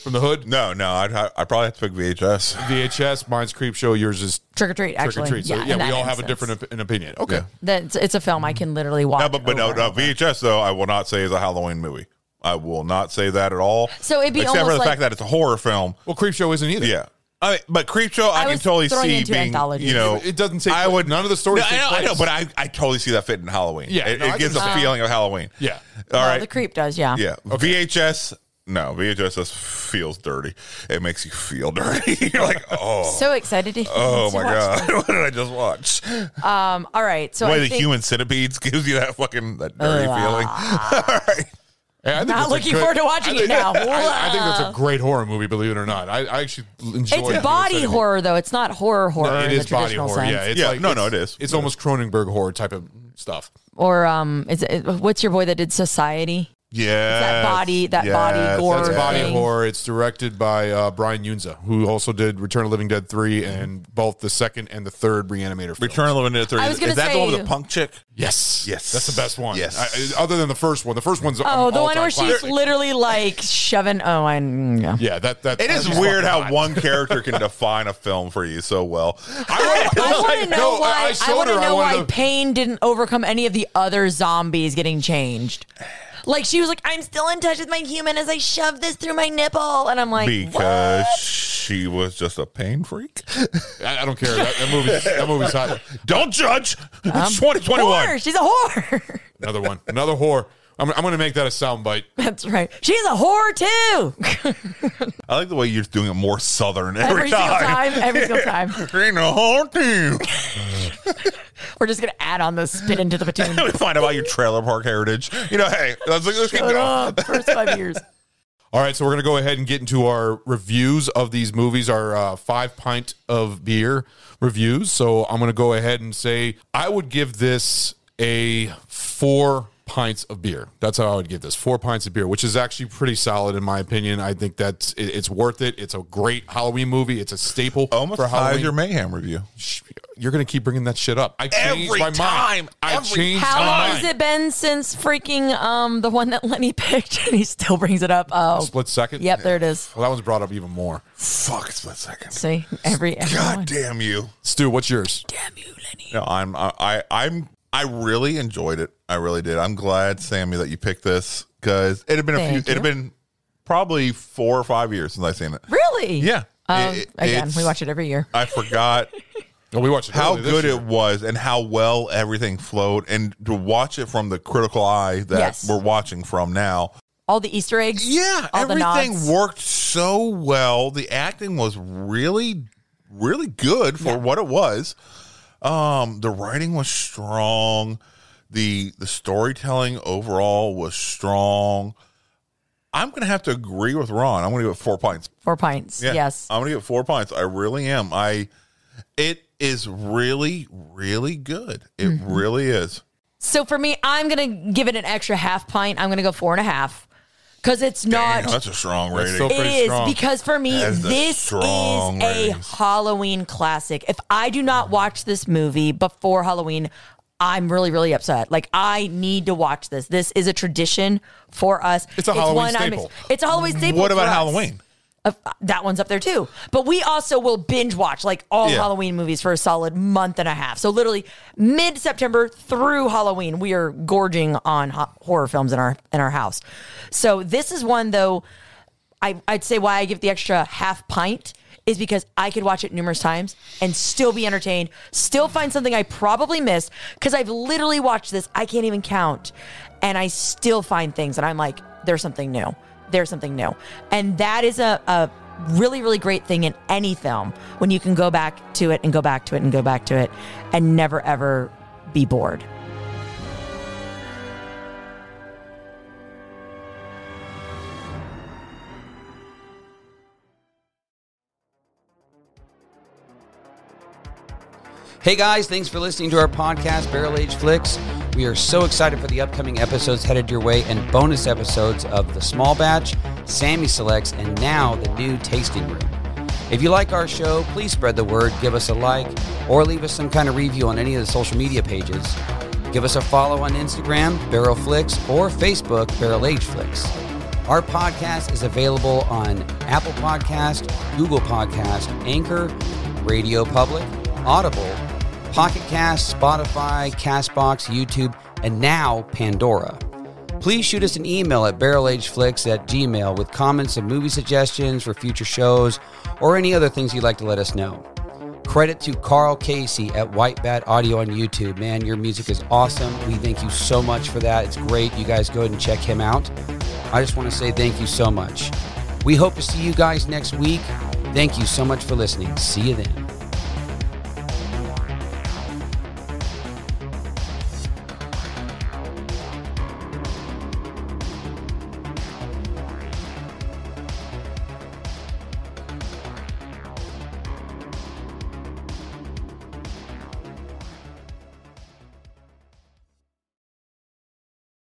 from the Hood. No, I'd probably have to pick VHS. VHS. Mine's Creep Show. Yours is Trick or Treat. Trick Actually, or Treat. So in yeah, we that all have a instance. different an opinion. Okay. Yeah. It's a film I can literally watch. No, but no, over and over. VHS though, I will not say is a Halloween movie. I will not say that at all. So it'd be except for almost the like- fact that it's a horror film. Well, Creep Show isn't either. Yeah. But Creepshow, I can was totally throwing see into being, anthology. It doesn't take. I would None of the stories. No, take I know, place. but I totally see that fit in Halloween. Yeah, it, no, I it gives a understand. feeling of Halloween. Yeah. All right. The Creep does, yeah. Yeah. VHS. No, VHS just feels dirty. It makes you feel dirty. You're like, oh, So excited to oh to my watch god, what did I just watch? All right, so The way I the think, human centipedes gives you that dirty feeling. All right. Hey, I think Not that's a looking good- forward to watching I it think- now. I think that's a great horror movie. Believe it or not, I actually enjoy. it's body horror though. It's not horror No, it in is the body traditional horror. sense. Yeah, it's Yeah, like, no, it's- it is. It's almost Cronenberg horror type of stuff. Or what's your boy that did Society? Yeah. That body gore. That's body thing. horror. It's directed by Brian Yunza, who also did Return of the Living Dead 3 and both the second and the third Reanimator films. Return of the Living Dead 3. I was gonna Is that the one with say- the punk chick? Yes. Yes. That's the best one. Yes. Other than the first one. The first one's Oh, the one all-time where she's classic. literally like shoving. Oh, yeah. Yeah, that It is that's weird fucking how hot. one character can define a film for you so well. I want to know No, why. I I showed want to her, I know wanted why to- Pain didn't overcome any of the other zombies getting changed. Like she was like, I'm still in touch with my human as I shove this through my nipple, and I'm like, Because what? she was just a pain freak. I don't care. That movie's hot. Don't judge. It's 2021. Whore. She's a whore. Another one. Another whore. I'm going to make that a soundbite. That's right. She's a whore too. I like the way you're doing it more southern every Every single time. Every single time. Ain't a whole team. We're just gonna add on the spit into the platoon. We find out about your trailer park heritage. You know, hey, let's keep Shut going. up. First 5 years. All right, so we're going to go ahead and get into our reviews of these movies, our 5 pint of beer reviews. So I'm going to go ahead and say I would give this a 4 pints of beer. That's how I would give this 4 pints of beer, which is actually pretty solid in my opinion. I think that it's worth it. It's a great Halloween movie. It's a staple Almost for as high Halloween. as your Mayhem review. You're going to keep bringing that shit up. I changed Every my time. mind. I Every changed How my long mind. has it been since freaking the one that Lenny picked and he still brings it up? Oh, Split second? yep, there it is. Well, that one's brought up even more. Fuck, split second. See, every God one. damn you. Stu, what's yours? Damn you, Lenny. No, I really enjoyed it. I really did. I'm glad, Sammy, that you picked this because it had been Thank it had you. been probably 4 or 5 years since I've seen it. Really? Yeah. Again, It's- we watch it every year. I forgot Oh, we watched it how early this good year. it was and how well everything flowed, and to watch it from the critical eye that Yes. we're watching from now. All the Easter eggs. Yeah, all the everything nods. worked so well. The acting was really, really good for what it was. The writing was strong. The storytelling overall was strong. I'm going to have to agree with Ron. I'm going to give it 4 pints. 4 pints. Yeah, Yes. I'm going to give it 4 pints. I really am. It is really, really good. It Mm-hmm. really is. So for me, I'm gonna give it an extra half pint. I'm gonna go 4.5 because it's not. Damn, that's a strong rating. still- It pretty is strong. because for me, That is a this strong is a ratings. Halloween classic. If I do not watch this movie before Halloween, I'm really, really upset. Like, I need to watch this. This is a tradition for us. It's a Halloween staple. It's a Halloween staple. What about for us. Halloween? That one's up there too. But we also will binge watch like all Halloween movies for a solid month and a half. So literally mid-September through Halloween, we are gorging on horror films in our house. So this is one, though, I'd say why I give the extra half pint is because I could watch it numerous times and still be entertained, still find something I probably missed, because I've literally watched this, I can't even count, and I still find things, and I'm like, there's something new. There's something new. And that is a really, really great thing in any film, when you can go back to it and go back to it and go back to it and never, ever be bored. Hey guys, thanks for listening to our podcast, Barrel Age Flicks. We are so excited for the upcoming episodes headed your way and bonus episodes of The Small Batch, Sammy Selects, and now the new Tasting Room. If you like our show, please spread the word, give us a like, or leave us some kind of review on any of the social media pages. Give us a follow on Instagram, Barrel Flicks, or Facebook, Barrel Age Flicks. Our podcast is available on Apple Podcast, Google Podcast, Anchor, Radio Public, Audible, Pocket Cast, Spotify, CastBox, YouTube, and now Pandora. Please shoot us an email at barrelageflicks@gmail.com with comments and movie suggestions for future shows or any other things you'd like to let us know. Credit to Carl Casey at White Bat Audio on YouTube. Man, your music is awesome. We thank you so much for that. It's great. You guys go ahead and check him out. I just want to say thank you so much. We hope to see you guys next week. Thank you so much for listening. See you then.